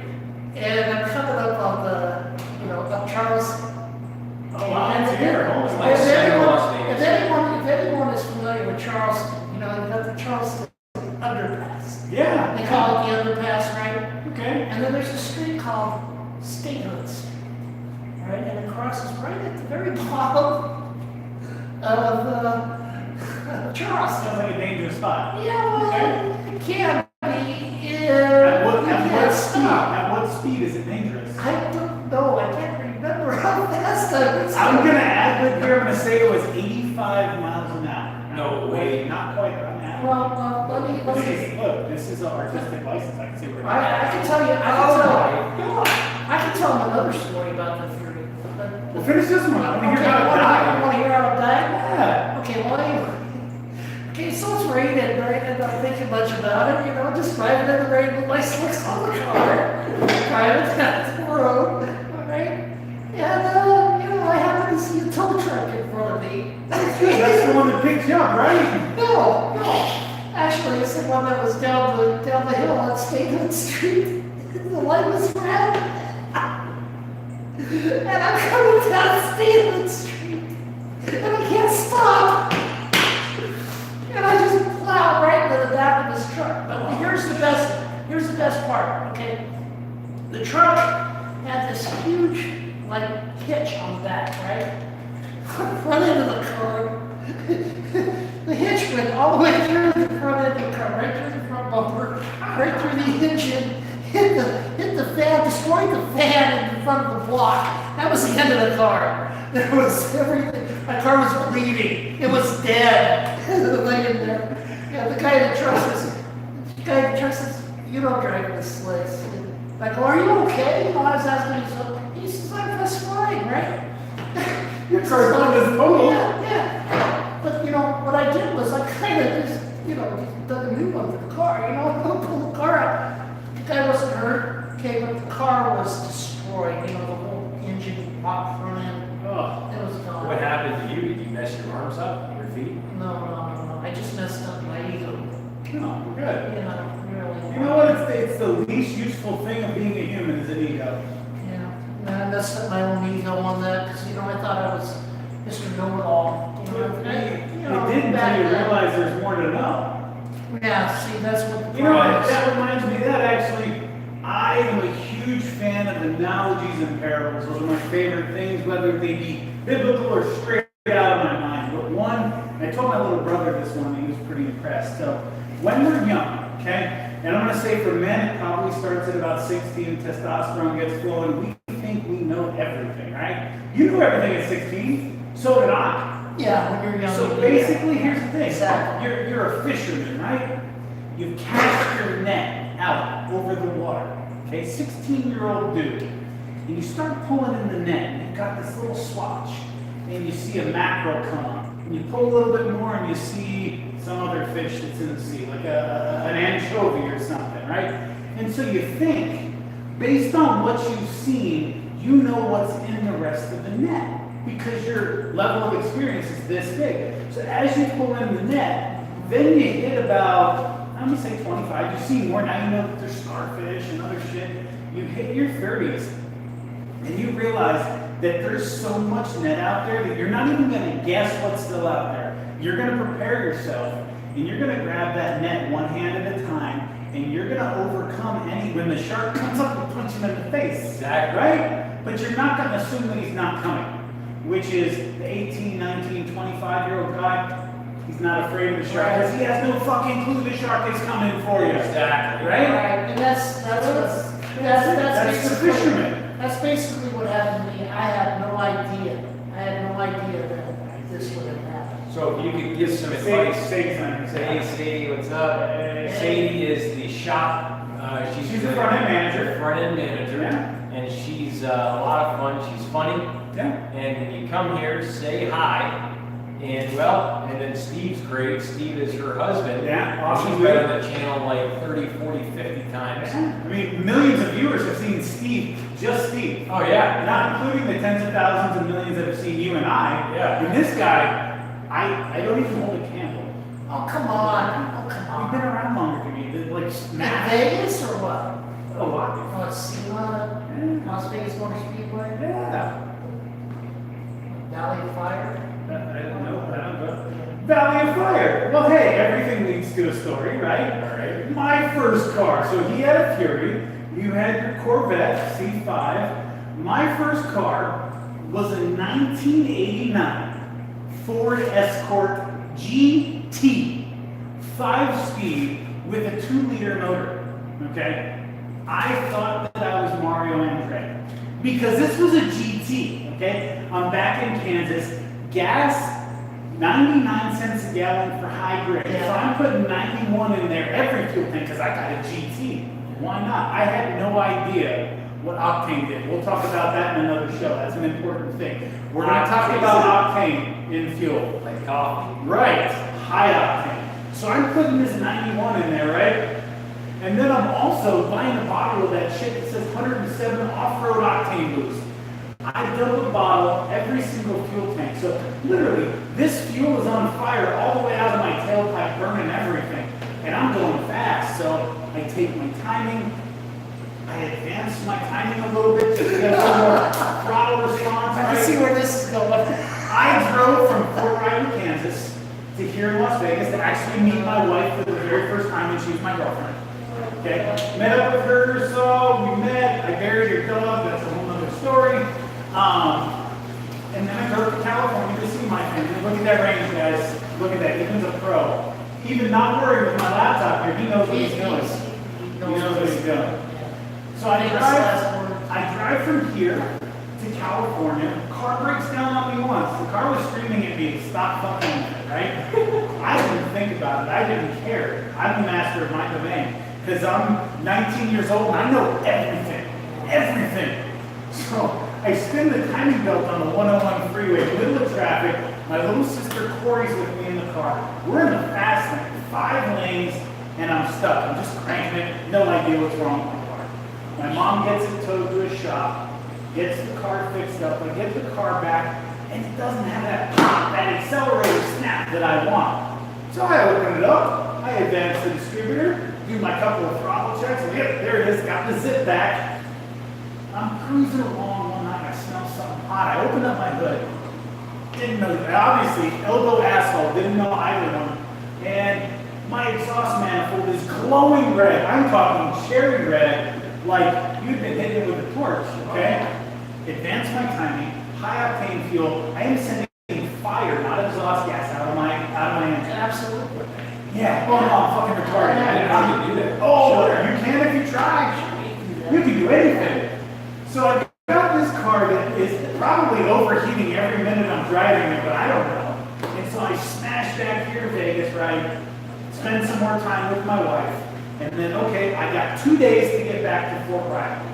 and I'm coming up on the, up Charleston. Oh, wow, that's here. It's like Central Las Vegas. If anyone is familiar with Charleston, you got the Charleston underpass. Yeah. They call it the underpass, right? Okay. And then there's a street called Statehood Street, right? And it crosses right at the very bottom of Charleston. Sounds like a dangerous spot. Yeah, well, Okay. it can be. At what speed is it dangerous? I don't know. I can't remember how fast I was. I'm gonna add with here. I'm gonna say it was 85 miles an hour. No way. Not quite on that. Well, let me. Look, this is an artistic license. I can see where. I can tell you. I can tell them another story about the Fury. Well, finish this one. I want to hear how it You died. want to hear how it died? Yeah. Okay, well, anyway. Okay, so it's raining, right? And I'm thinking much about it, just driving in the rain with my slicks on the car, driving down the road, all right? And, I happen to see a tow truck in front of me. That's the one that picked you up, right? No. Actually, it's the one that was down the hill on Statehood Street. The light was red. And I'm coming down Statehood Street. And I can't stop. And I just plowed right into the back of this truck. But here's the best part, okay? The truck had this huge, hitch on the back, right? Front end of the car. The hitch went all the way through the front end of the car, right through the front bumper, right through the engine, hit the fan, destroyed the fan in front of the block. That was the end of the car. There was everything. My car was bleeding. It was dead. Laying there. Yeah, the guy that trusts us, you don't drive with slicks. I go, are you okay? I was asking him, so he says, I'm just fine, right? Your car's on this total. Yeah. But, what I did was I kind of just, dug a new one for the car, pulled the car out. The guy wasn't hurt, okay, but the car was destroyed, the whole engine, rock front end. Oh. It was gone. What happened to you? Did you mess your arms up, your feet? No. I just messed up my ego. No, we're good. Really. You know what? It's the least useful thing of being a human is an ego. Yeah. I messed up my own ego on that because, I thought I was Mr. Know-it-all. It didn't until you realize there's more to know. Yeah, see, that's what the You know what? problem is. That reminds me of that actually. I am a huge fan of analogies and parables. Those are my favorite things, whether they be biblical or straight out of my mind. But one, I told my little brother this one, and he was pretty impressed. So, when we're young, okay, and I'm going to say for men, it probably starts at about 16, testosterone gets flowing. We think we know everything, right? You knew everything at 16, so did I. Yeah, when you're young. So basically, here's the thing. Exactly. You're a fisherman, right? You cast your net out over the water. Okay, 16-year-old dude. And you start pulling in the net, and you've got this little swatch. And you see a mackerel come up. And you pull a little bit more, and you see some other fish that's in the sea, like an anchovy or something, right? And so you think, based on what you've seen, you know what's in the rest of the net. Because your level of experience is this big. So as you pull in the net, then you hit about, I'm gonna say 25, you see more, now you know that there's starfish and other shit. You hit your 30s, and you realize that there's so much net out there that you're not even gonna guess what's still out there. You're gonna prepare yourself, and you're gonna grab that net one hand at a time, and you're gonna overcome when the shark comes up and punch him in the face. Exactly. Right? But you're not gonna assume that he's not coming, which is the 18, 19, 25-year-old guy. He's not afraid of the shark because he has no fucking clue the shark is coming for you. Exactly. Right? And that's the fisherman. That's basically what happened to me. I had no idea. That this would have happened. So if you could give some advice. Say something. Hey, Sadie, what's up? Hey. Sadie is the shop She's the front-end manager. Front-end manager. Yeah. And she's a lot of fun. She's funny. Yeah. And when you come here, say hi. And well, and then Steve's great. Steve is her husband. Yeah, awesome. He's been on the channel like 30, 40, 50 times. I mean, millions of viewers have seen Steve, just Steve. Oh, yeah. Not including the tens of thousands and millions that have seen you and I. Yeah. And this guy, I don't even hold a candle. Oh, come on. Oh, come You've been on. around longer than me. Like, In snap. Vegas or what? A lot. Oh, it's SEMA, Las Vegas Motor Speedway, Yeah. Valley of Fire. I don't know. Valley of Fire. Well, hey, everything leads to a story, right? All right. My first car. So he had a Fury. You had your Corvette C5. My first car was a 1989 Ford Escort GT, 5-speed with a 2-liter motor. Okay? I thought that I was Mario Andretti because this was a GT. Okay? I'm back in Kansas. Gas, 99 cents a gallon for high grade. So I'm putting 91 in there every fuel tank because I got a GT. Why not? I had no idea what octane did. We'll talk about that in another show. That's an important thing. We're not talking about octane in fuel. Like coffee. Right, high octane. So I'm putting this 91 in there, right? And then I'm also buying a bottle of that shit that says 107 off-road octane boost. I double the bottle every single fuel tank. So literally, this fuel is on fire all the way out of my tailpipe, burning everything. And I'm going fast, so I take my timing, I advance my timing a little bit to get a little more throttle response. I can see where this is going. I drove from Fort Riley, Kansas to here in Las Vegas to actually meet my wife for the very first time when she was my girlfriend. Okay, met up with her, so we met, I buried her dog, that's a whole other story. And then I drove to California to see my family. Look at that range, guys. Look at that, Eben's a pro. Even not worried with my laptop here, he knows what he's doing. He knows what he's doing. So I drive from here to California. Car breaks down on me once. The car was screaming at me, stop fucking with it, right? I didn't think about it. I didn't care. I'm the master of my domain. Because I'm 19 years old and I know everything. Everything. So I spin the timing belt on the 101 freeway, middle of traffic. My little sister Corey's with me in the car. We're in the fast lane, 5 lanes, and I'm stuck. I'm just cranking it. No idea what's wrong with my car. My mom gets it towed to a shop, gets the car fixed up. I get the car back, and it doesn't have that pop, that accelerator snap that I want. So I open it up. I advance the distributor, do my couple of throttle checks. And yep, there it is. Got the zip back. I'm cruising along one night. I smell something hot. I open up my hood. Didn't know that. Obviously, elbow asshole. Didn't know either one. And my exhaust manifold is glowing red. I'm talking cherry red, like you've been hitting it with a torch. Okay. Advance my timing. High octane fuel. I am sending fire, not exhaust gas, out of my engine. Absolutely. Yeah. Oh no, I'm fucking retarded. I didn't know you could do that. Oh, you can if you try. You can do anything. So I got this car that is probably overheating every minute I'm driving it, but I don't know. And so I smashed back here to Vegas, right? Spend some more time with my wife. And then, okay, I got 2 days to get back to Fort Riley.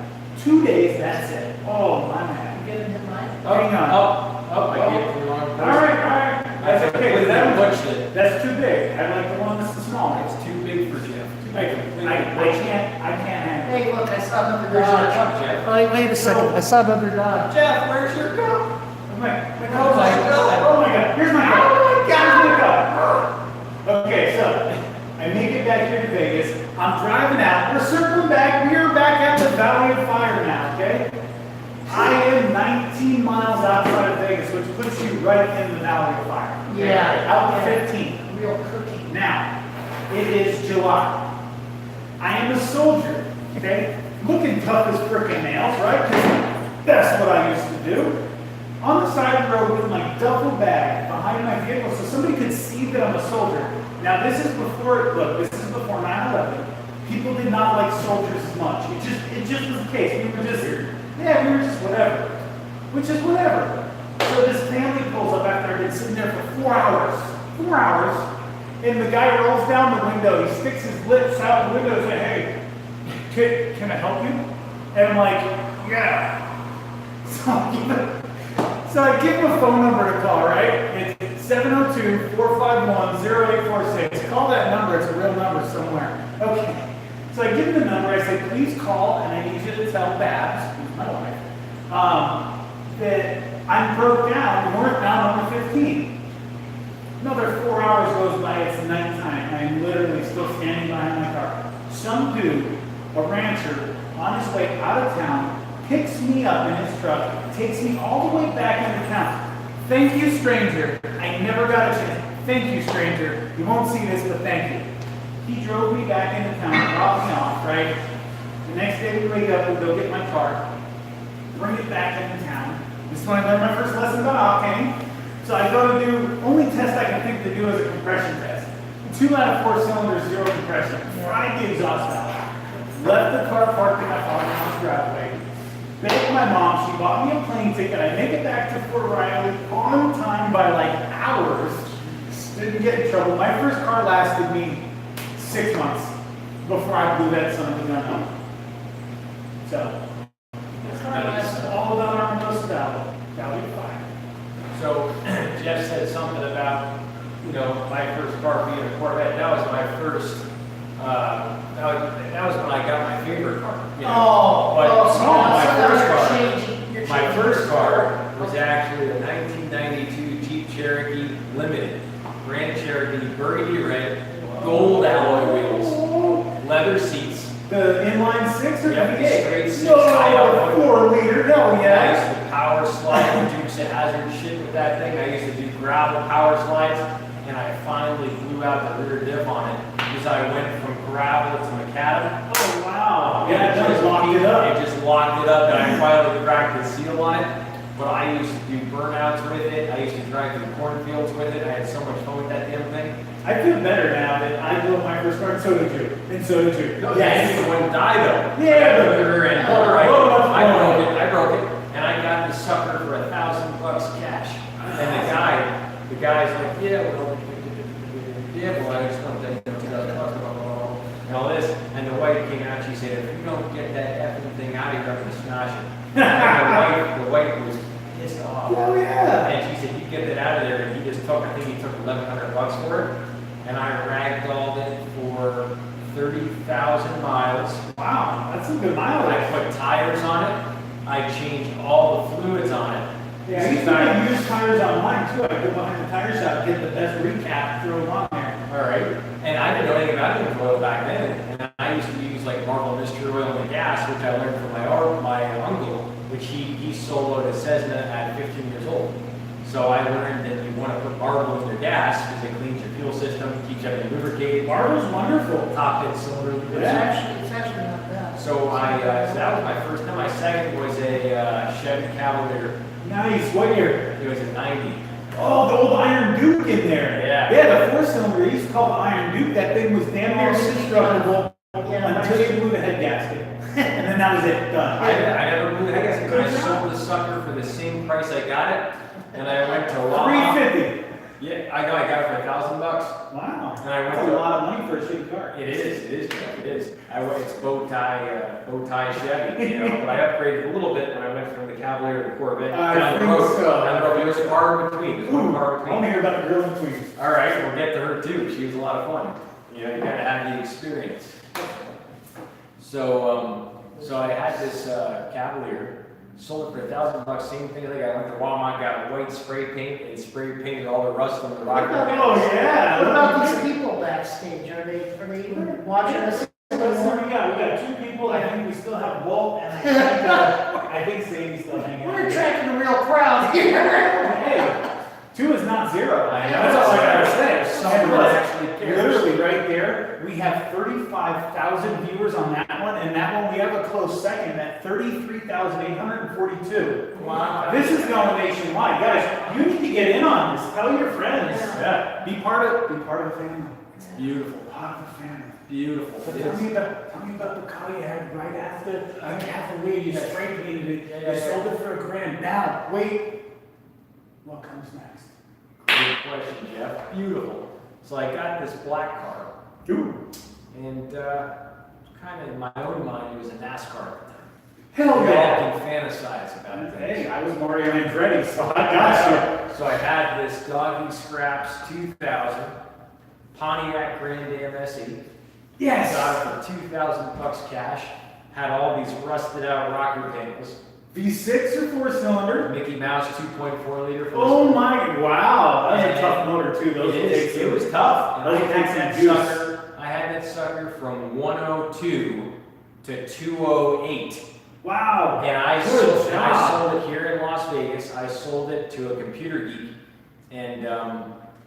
2 days, that's it. Oh, my man. You getting in line? Hang on. I get the wrong person. All right. That's okay. With that much that That's too big. I like the one that's the small one. it's too big for Jeff. Too big. I can't handle it. Hey, look, I saw another Where's your dog. truck, Jeff? Wait a second, I saw another dog. Jeff, where's your cup? Oh my God. Here's my car. Oh my God. Here's my car. Okay, so I make it back here to Vegas. I'm driving out. We're circling back. We are back at the Valley of Fire now, okay? I am 19 miles outside of Vegas, which puts you right in the Valley of Fire. Yeah. Out 15. Real cookie. Now, it is July. I am a soldier, okay? Looking tough as frickin' nails, right? 'Cause that's what I used to do. On the side of the road with my duffel bag behind my vehicle so somebody could see that I'm a soldier. Now this is before, look, this is before 9/11. People did not like soldiers as much. It just was the case. We were just, we were just whatever. Which is whatever. So this family pulls up after I've been sitting there for 4 hours. 4 hours. And the guy rolls down the window. He sticks his lips out the window and says, hey, can I help you? And I'm like, yeah. So I give him a phone number to call, right? It's 702-451-0846. Call that number, it's a real number somewhere. Okay. So I give him the number, I say, please call, and I need you to tell Babs, who's my wife, that I'm broke down, northbound on the 15. Another 4 hours goes by, it's nighttime, and I'm literally still standing behind my car. Some dude, a rancher, on his way out of town, picks me up in his truck, takes me all the way back into town. Thank you, stranger. I never got a chance. Thank you, stranger. You won't see this, but thank you. He drove me back into town, dropped me off, right? The next day we wake up, we go get my car, bring it back into town. This is when I learned my first lesson about octane. So I go to do, only test I can think to do is a compression test. 2 out of 4 cylinders, 0 compression. Fried the exhaust valve. Left the car parked in my father's house driveway. Begged my mom, she bought me a plane ticket. I make it back to Fort Riley on time by like hours. Didn't get in trouble. My first car lasted me 6 months before I blew that son of a gun up. So, that's all about Armados Valley Fire. So Jeff said something about, my first car being a Corvette. That was my first, that was when I got my favorite car. My first car was actually a 1992 Jeep Cherokee Limited. Grand Cherokee, burgundy red, gold alloy wheels, leather seats. The inline 6 or Yep, the straight 6. No, 4-liter, no, I yeah. used to power slide and do some hazard shit with that thing. I used to do gravel power slides, and I finally blew out the rear diff on it because I went from gravel to macadam. Oh, wow. Yeah, It just locked it up. It just locked it up, and I finally cracked the seal on it. But I used to do burnouts with it. I used to drive through cornfields with it. I had so much fun with that damn thing. I feel better now that I blew my first car, and so did you. And so did you. No, yes. It wouldn't die though. Yeah, but the rear end. I broke it, and I got the sucker for $1,000 cash. And the guy's like, yeah, well, I just want to $2,000, and all this. And the wife came out. She said, if you don't get that effing thing out of here, I'm gonna smash it. And the wife was pissed off. Oh yeah. And she said, you get that out of there. And he just took, I think he took $1,100 for it. And I ragdolled it for 30,000 miles. Wow, that's some good I mileage. put tires on it. I changed all the fluids on it. Yeah, I used to use tires on mine too. I go behind the tire shop, get the best recap, throw them on there. All right. And I didn't know anything about engine oil back then. And I used to use like Marvel Mystery Oil and gas, which I learned from my uncle, which he soloed a Cessna at 15 years old. So I learned that you want to put Marvel in your gas because it cleans your fuel system, keeps everything lubricated. Marvel's wonderful. Top end cylinder lubrication. It's actually not bad. So so that was my first time. My second was a Chevy Cavalier. Nice. What year? It was a 90. Oh, the old Iron Duke in there. Yeah. Yeah, the 4-cylinder. He used to call it Iron Duke. That thing was damn near indestructible until you blew the head gasket. And then that was it. Done. I never blew the head gasket. I sold the sucker for the same price I got it, and I went to $350. Yeah, I got it for $1,000. Wow. And I went That's to a lot of money for a shitty car. It is. It's bow tie Chevy, but I upgraded a little bit when I went from the Cavalier to the Corvette. I think so. Down the road, there was a car in between. There's one car in I want to between. hear about the girl in between. All right, we'll get to her too. She was a lot of fun. You gotta have the experience. So I had this Cavalier. Sold it for $1,000. Same thing. I think I went to Walmart, got white spray paint, and spray painted all the rust on the rocker. Oh, yeah. What about these people backstage? Are they even watching us? Let's see what we got. We got 2 people. I think we still have Walt, and I think Sadie's still hanging out. We're attracting a real crowd here. Hey, 2 is not 0. I know. That's all I gotta say. Someone And look, actually cares. literally right there, we have 35,000 viewers on that one, and that one we have a close second at 33,842. Wow. This is going nationwide, guys. You need to get in on this. Tell your friends. Yeah. Be part of the family. It's beautiful. Part of the family. Beautiful. But tell me about the car you had right after the Cavalier. You spray painted it. You sold it for $1,000. Now, wait. What comes next? Great question, Jeff. Beautiful. So I got this black car, Dude. and kind of in my own mind, it was a NASCAR at the time. Hell We yeah. all can fantasize about things. Hey, I was Mario Andretti, so I got So I had this Doggy Scraps 2000 Pontiac Grand Am SE. you. Yes. Got it for $2,000 cash. Had all these rusted out rocker panels. V6 or 4-cylinder? Mickey Mouse 2.4 liter. Oh my, wow. That was a And tough motor too. Those It would take is. It some- was tough. Those would take some juice. I had that sucker from 102 to 208. Wow. And I Good sold, job. it here in Las Vegas. I sold it to a computer geek, and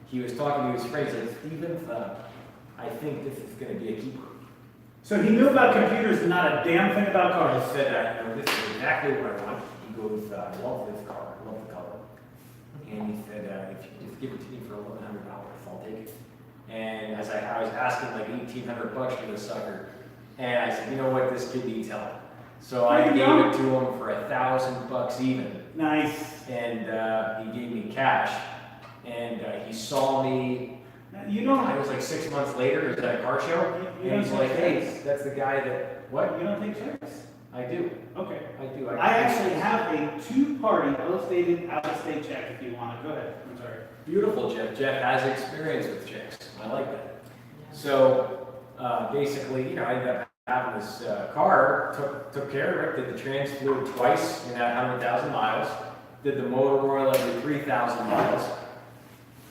he was talking to his friends. He said, "Steven, I think this is going to be a keeper." So he knew about computers and not a damn thing about I cars. said, "This is exactly what I want." He goes, "I love this car. I love the color." And he said, "If you just give it to me for $1,100, I'll take it." And as I was asking like $1,800 for this sucker, and I said, "You know what? This kid needs help." So I There you gave go. it to him for $1,000 even, Nice. and he gave me cash. And he saw me. You don't, I was like 6 months later. It was at a car show, You and he's don't like, take "Hey, that's the guy that what?" you don't take checks? I do. Okay. I do. I actually have a 2-party out-of-state check if you want it. Go ahead. I'm sorry. Beautiful, Jeff. Jeff has experience with chicks. I like that. So basically, I ended up having this car, took care of it, did the trans fluid twice in that 100,000 miles, did the motor oil every 3,000 miles.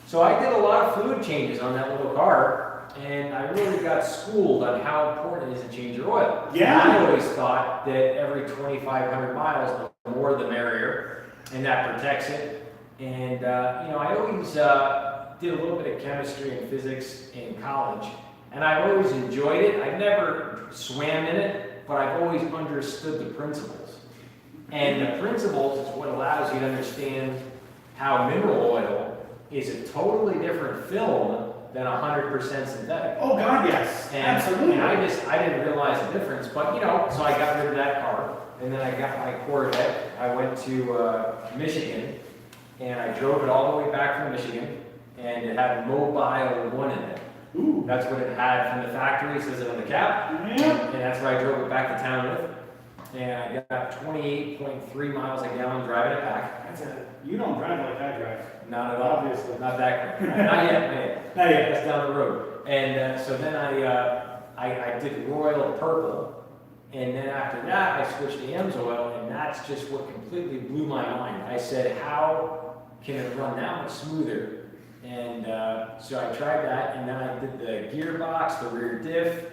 So I did a lot of fluid changes on that little car, and I really got schooled on how important it is to change your oil. Yeah. And I always thought that every 2,500 miles, the more the merrier, and that protects it. And, I always did a little bit of chemistry and physics in college, and I've always enjoyed it. I've never swam in it, but I've always understood the principles. And the principles is what allows you to understand how mineral oil is a totally different film than 100% synthetic. Oh God, yes. And, Absolutely. and I didn't realize the difference, but so I got rid of that car, and then I got my Corvette. I went to Michigan, and I drove it all the way back from Michigan, and it had Mobile 1 in it. Ooh. That's what it had from the factory, says it on the cap, Yeah. and that's what I drove it back to town with. And I got 28.3 miles a gallon driving it back. You don't drive like I drive. Not at all. Obviously. Not that quick. Not yet. Not yet. That's down the road. And so then I did Royal Purple, and then after that I switched to Amsoil, and that's just what completely blew my mind. I said, how can it run that much smoother? And so I tried that, and then I did the gearbox, the rear diff,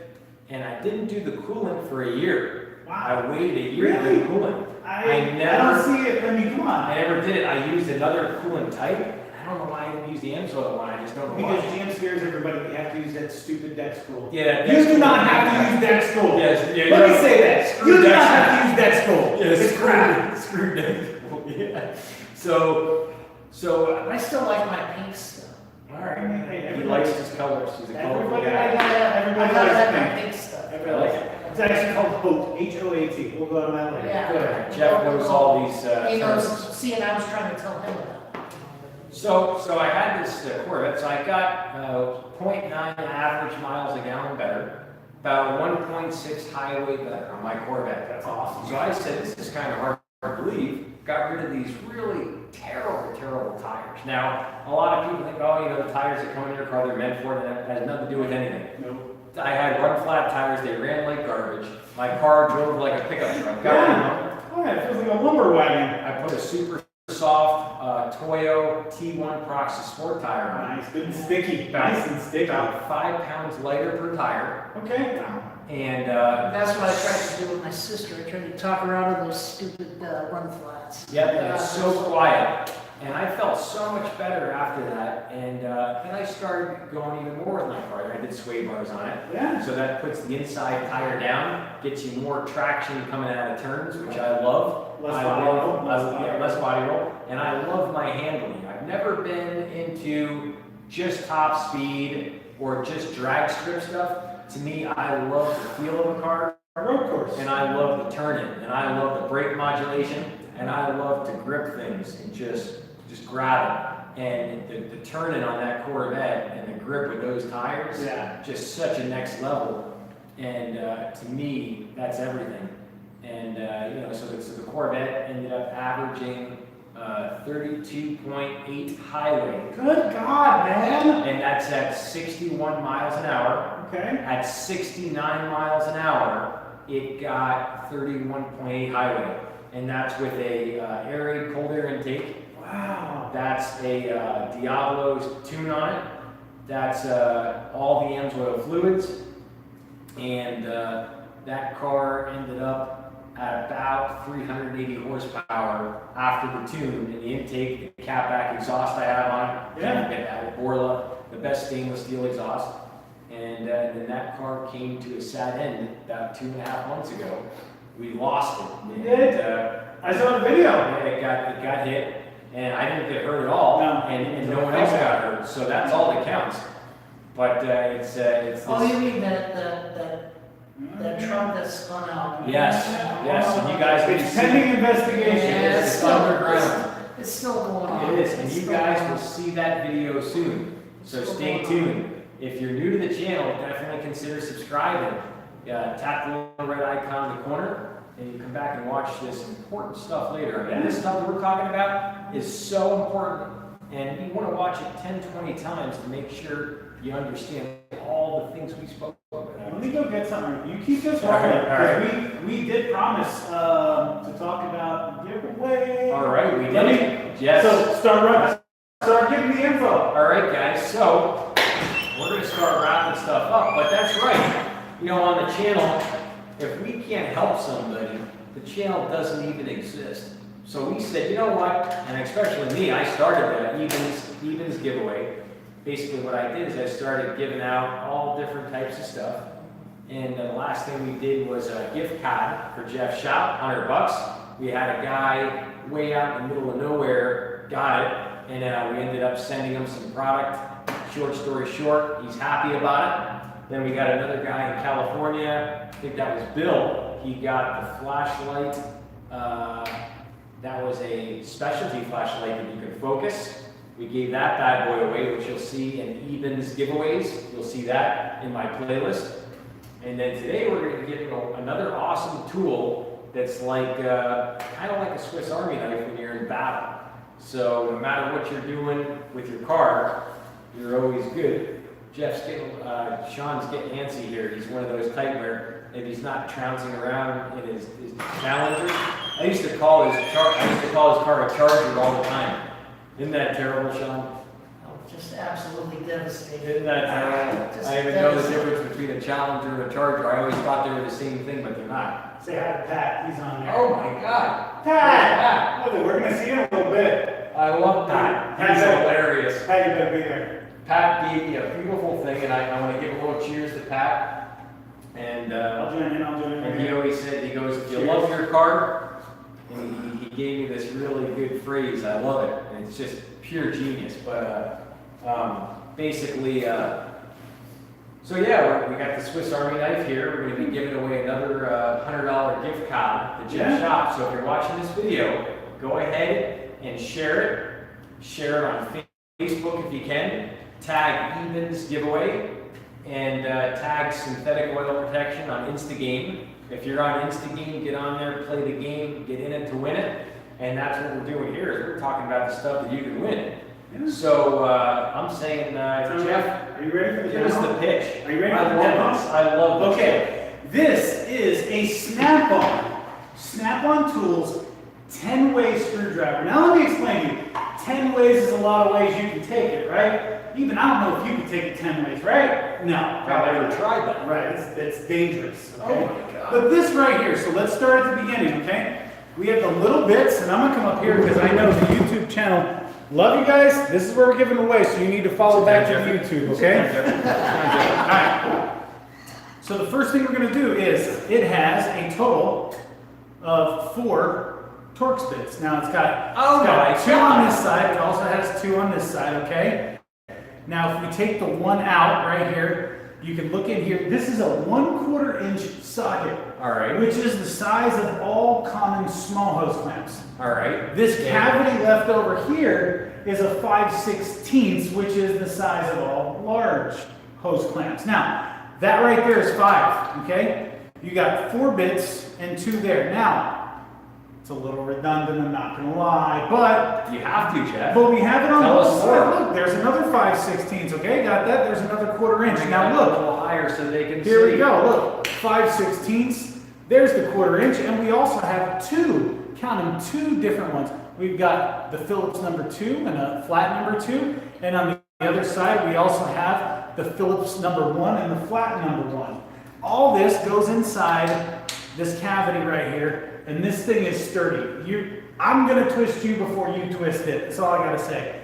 and I didn't do the coolant for a year. Wow. I waited a year to Really? do coolant. I never- don't see it. I mean, come on. I never did it. I used another coolant type. I don't know why I didn't use the Amsoil one. I just don't know Because why. GM scares everybody. We have to use that stupid deck school. Yeah, You do not have to use deck school. Yes, yeah, Let me say that. Screw You do deck not school. have to use deck school. Yeah, It's crap. Screw deck. Yeah. So I still like my pink stuff. all right. He likes his colors. He's a colorful Everybody, guy. everybody I gotta likes have my pink. pink stuff. Everybody likes it. It's actually called HOAT. H-O-A-T. We'll go to that later. Yeah. Go ahead. Jeff knows all these He knows, terms. see, and I was trying to tell him about it. So I had this Corvette. So I got 0.9 average miles a gallon better, about 1.6 highway better on my Corvette. That's awesome. So I said, this is kind of hard to believe. Got rid of these really terrible tires. Now, a lot of people think, the tires that come in your car, they're meant for it, and that has nothing to do with anything. Nope. I had run flat tires, they ran like garbage. My car drove like a pickup truck. Oh, yeah, it feels like a lumber wagon. I put a super soft Toyo T1 Proxy Sport tire on it. Nice, good and sticky. Nice and sticky. About 5 pounds lighter per tire. Okay. And That's what I tried to do with my sister. I tried to talk her out of those stupid run flats. yep, and it's so quiet. And I felt so much better after that. And then I started going even more with my car. I did sway bars on it. Yeah. So that puts the inside tire down, gets you more traction coming out of turns, which I love. Less I body love, roll, less body roll. And I love my handling. I've never been into just top speed or just drag strip stuff. To me, I love the feel of a car, Road course. and I love the turning, and I love the brake modulation, and I love to grip things and just grab it. And the turning on that Corvette and the grip with those tires, Yeah. just such a next level. And to me, that's everything. And so the Corvette ended up averaging 32.8 highway. Good God, man. And that's at 61 miles an hour. Okay. At 69 miles an hour, it got 31.8 highway. And that's with a air-raid cold air intake. Wow. That's a Diablo's tune on it. That's all the Amsoil fluids. And that car ended up at about 380 horsepower after the tune and the intake, the catback exhaust I have on it. Yeah. Get that with Borla, the best stainless steel exhaust. And then that car came to a sad end about 2.5 months ago. We lost it. You did? I saw the video. Yeah, it got hit, and I didn't get hurt at all, No. and no one else got hurt. So that's all that counts. But it's Oh, you mean that truck that's spun out? yes, and you guys It's pending investigation. Yeah, It's underground. It's still going on. It is, and It's you still guys going will on. see that video soon. So stay tuned. If you're new to the channel, definitely consider subscribing. Tap the little red icon in the corner, and you come back and watch this important stuff later. And this stuff that we're talking about is so important, and you want to watch it 10, 20 times to make sure you understand all the things we spoke about. Let me go get something. You keep this All right, rolling, all right. because we did promise to talk about giveaway. All right, we Let did me- it. Yes. So start giving the info. All right, guys, so we're going to start wrapping stuff up, but that's right. On the channel, if we can't help somebody, the channel doesn't even exist. So we said, you know what, and especially me, I started the Eben's giveaway. Basically what I did is I started giving out all different types of stuff. And the last thing we did was a gift card for Jeff's shop, $100. We had a guy way out in the middle of nowhere, got it, and we ended up sending him some product. Short story short, he's happy about it. Then we got another guy in California, I think that was Bill. He got the flashlight, that was a specialty flashlight that you could focus. We gave that bad boy away, which you'll see in Eben's giveaways. You'll see that in my playlist. And then today we're going to give you another awesome tool that's like, kind of like a Swiss Army knife when you're in battle. So no matter what you're doing with your car, you're always good. Shawn's getting antsy here. He's one of those type where if he's not trouncing around in his Challenger, I used to call his car a Charger all the time. Isn't that terrible, Shawn? Oh, just absolutely devastated. Isn't that terrible? Just I even know the devastated. difference between a Challenger and a Charger. I always thought they were the same thing, but they're not. Say hi to Pat. He's on there. Oh my God! Pat! Look, we're going to see him a little bit. I love Pat. He's Pat's hilarious. Pat, you better be there. Pat gave me a beautiful thing, and I want to give a little cheers to Pat. And I'll join in. and he always said, he goes, if you love your car, and he gave me this really good phrase. I love it, and it's just pure genius. But basically, so yeah, we got the Swiss Army knife here. We're going to be giving away another $100 gift card to Jeff's shop. So if you're watching this video, go ahead and share it. Share it on Facebook if you can. Tag Eben's giveaway and tag Synthetic Oil Protection on Instagame. If you're on Instagame, get on there, play the game, get in it to win it. And that's what we're doing here, is we're talking about the stuff that you can win. Yeah. So I'm saying, Jeff, are you ready for the give us demo? the pitch. Are you ready I for the love demo? this. I love this. Okay, this is a Snap-on. Snap-on Tools 10-way screwdriver. Now let me explain to you. 10 ways is a lot of ways you can take it, right? Even I don't know if you can take it 10 ways, right? No. I've never tried that. Right, it's dangerous. Okay? Oh my God. But this right here, so let's start at the beginning, okay? We have the little bits, and I'm gonna come up here because I know the YouTube channel. Love you guys. This is where we're giving away, so you need to follow back to YouTube, okay? All right. So the first thing we're gonna do is it has a total of 4 Torx bits. Now it's got, Oh my 2 God. on this side. It also has 2 on this side, okay? Now, if we take the one out right here, you can look in here. This is a 1/4 inch socket, All right. which is the size of all common small hose clamps. All right. This Yeah. cavity left over here is a 5/16, which is the size of all large hose clamps. Now, That right there is 5, okay? You got 4 bits and 2 there. Now, it's a little redundant, I'm not gonna lie, but You have to, Jeff. we have it on Tell both us sides. more. Look, there's another 5/16, okay? Got that? There's another 1/4 inch. Bring Now that look, a little higher so they can see. here we go, look, 5/16. There's the 1/4 inch, and we also have 2, count them, 2 different ones. We've got the Phillips number 2 and a flat number 2, and on the other side, we also have the Phillips number 1 and the flat number 1. All this goes inside this cavity right here, and this thing is sturdy. I'm gonna twist you before you twist it, that's all I gotta say.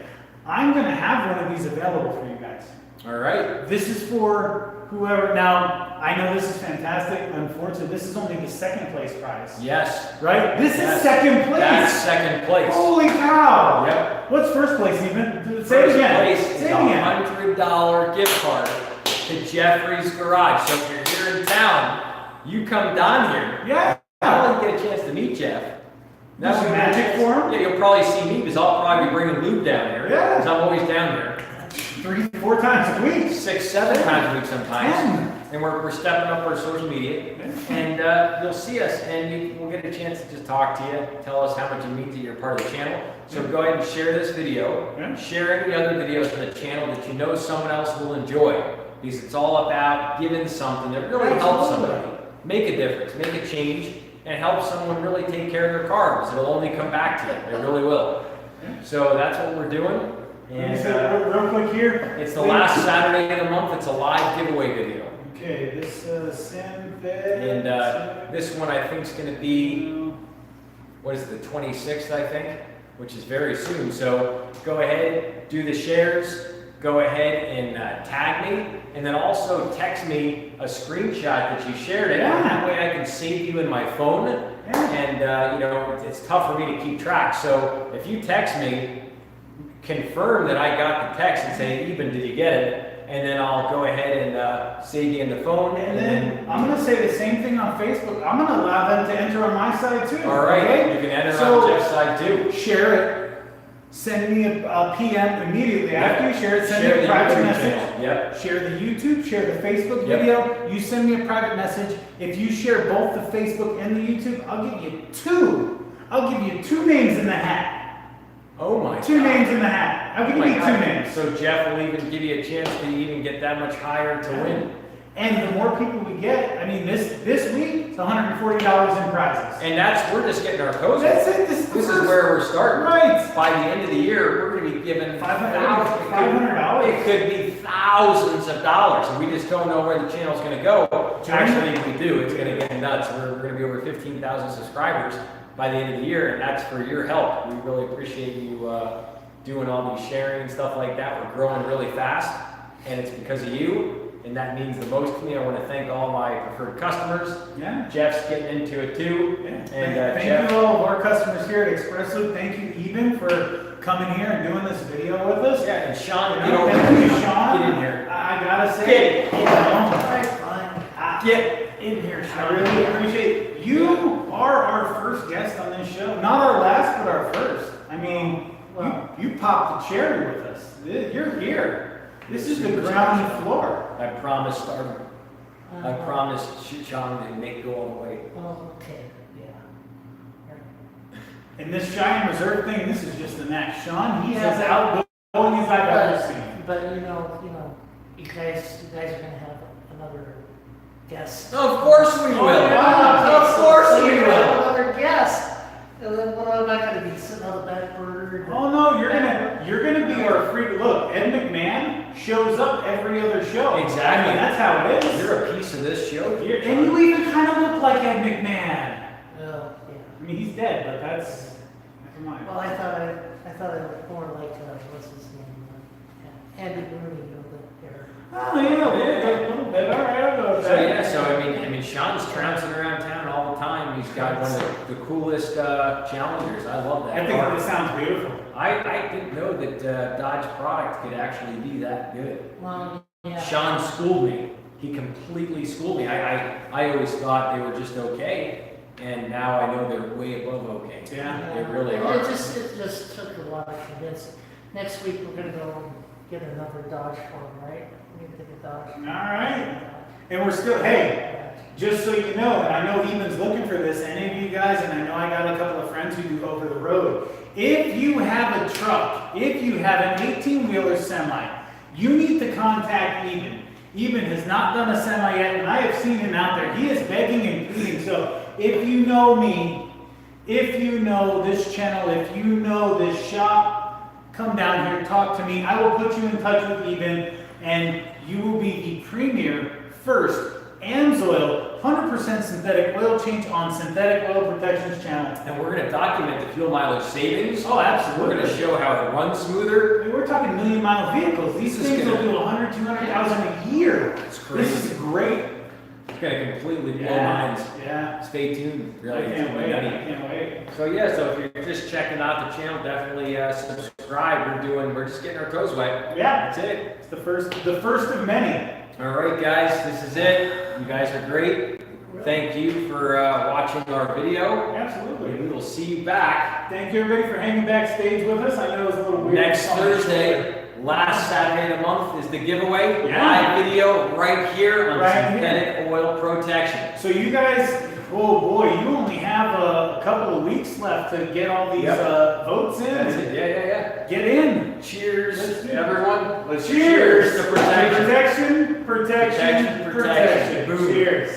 I'm gonna have one of these available for you guys. All right. This is for whoever, now, I know this is fantastic, unfortunately, this is only the 2nd place prize, Yes. right? This Yes. is 2nd place! That's second place. Holy cow! Yep. What's first place even? Say it First again. place is Say a it again. $100 gift card to Jeffrey's Garage. So if you're here in town, you come down here. Yeah. I don't get a chance to meet Jeff. That's would be magic nice. for him? Yeah, you'll probably see me because I'll probably be bringing Luke down here. Yeah. Because I'm always down here. 3-4 times a week. 6-7 times a week sometimes. 10. And we're stepping up our social media. And you'll see us and we'll get a chance to just talk to you, tell us how much it means that you're part of the channel. So go ahead and share this video. Yeah. Share any other videos on the channel that you know someone else will enjoy. Because it's all about giving something that really helps somebody. Make a difference, make a change, and help someone really take care of their car. Because it'll only come back to you. It really will. So that's what we're doing. Let me And say real quick here. it's the last Saturday of the month. It's a live giveaway video. Okay, this synthetic. And this one I think is going to be, what is it, the 26th, I think, which is very soon. So go ahead, do the shares, go ahead and tag me, and then also text me a screenshot that you shared it. Yeah. And that way I can save you in my phone. Yeah. And, you know, it's tough for me to keep track. So if you text me, confirm that I got the text and say, Eben, did you get it? And then I'll go ahead and save you in the phone. And then I'm going to say the same thing on Facebook. I'm going to allow them to enter on my side too. All right, okay? you can enter So, on Jeff's side too. Share it. Send me a PM immediately after you share it. Send Share me a the private YouTube message. channel. Yep. Share the YouTube, share the Facebook Yep. video. You send me a private message. If you share both the Facebook and the YouTube, I'll give you 2. I'll give you 2 names in the hat. Oh my 2 God. names in the hat. I'll give Oh my you 2 God. names. So Jeff will even give you a chance to even get that much higher to win. And the more people we get, I mean, this week, it's $140 in prizes. And we're just getting our toes. That's it. This This is where we're starting. Right. By the end of the year, we're going to be giving $500. It could be thousands of dollars, and we just don't know where the channel's going to go. Actually, if we do, it's going to get nuts. We're going to be over 15,000 subscribers by the end of the year, and that's for your help. We really appreciate you doing all these sharing and stuff like that. We're growing really fast, and it's because of you. And that means the most to me. I want to thank all my preferred customers. Yeah. Jeff's getting into it too. Yeah. And Thank Jeff, you all of our customers here at Express Loop. Thank you, Eben, for coming here and doing this video with us. yeah, and Shawn, You get know, over thank you, here. Sean. Get in here. I gotta say, Get you know, Fine. Get in here, I Shawn. really appreciate it. You are our first guest on this show. Not our last, but our first. I mean, you popped the cherry with us. You're here. This is the ground floor. I promised Shawn to make go all the way. Oh, okay, yeah. And this Cheyenne Reserve thing, this is just the next. Sean, he's as outgoing as I've ever seen. But you know, you guys are gonna have another guest. Of course we will. yeah. Of course So we you're gonna have will. another guest. And then what am I gonna be sitting on the back burner? Oh no, you're gonna be our free look. Ed McMahon shows up every other show. Exactly. I mean, that's how it is. You're a piece of this show. And you even kind of look like Ed McMahon. Oh, yeah. I mean, he's dead, but that's never mind. Well, I thought I looked more like what's his name? Andy Rooney, you know, the hair. Oh yeah, a little bit. All right, I'll go with So that. yeah, so I mean, Sean's trouncing around town all the time. He's got one of the coolest Challengers. I love that. I think car. this sounds beautiful. I didn't know that Dodge product could actually be that good. Well, yeah. Shawn schooled me. He completely schooled me. I always thought they were just okay, and now I know they're way above okay. Yeah. They really It are. just took a while to convince. Next week we're gonna go and get another Dodge for him, right? We're gonna get a Dodge. All right. And we're still, hey, just so you know, and I know Eben's looking for this, any of you guys, and I know I got a couple of friends who do over the road. If you have a truck, if you have an 18-wheeler semi, you need to contact Eben. Eben has not done a semi yet, and I have seen him out there. He is begging and pleading. So if you know me, if you know this channel, if you know this shop, come down here, talk to me. I will put you in touch with Eben, and you will be the premier first AMSOIL 100% synthetic oil change on Synthetic Oil Protections channel. And we're going to document the fuel mileage savings. Oh, absolutely. We're going to show how it runs smoother. I mean, we're talking million-mile vehicles. These This is things will gonna- do 100, 200,000 a year. It's crazy. This is great. It's going to completely blow minds. Yeah. Stay tuned. I Really, can't wait. nutty. I can't wait. So yeah, so if you're just checking out the channel, definitely subscribe. We're just getting our toes wet. Yeah. That's it. It's the first of many. All right, guys, this is it. You guys are great. Thank you for watching our video. Absolutely. We will see you back Thank you, everybody, for hanging backstage with us. I know it was a little weird. next Thursday. Last Saturday of the month is the giveaway. Yeah. Live video right here on Right synthetic oil protection. So you guys, oh boy, you only have a couple of weeks left to get all these Yep. votes in. That's it. Yeah. Get in. Cheers, Let's do it. everyone. Let's Cheers to protection. Protection. Protection. Boom. Cheers.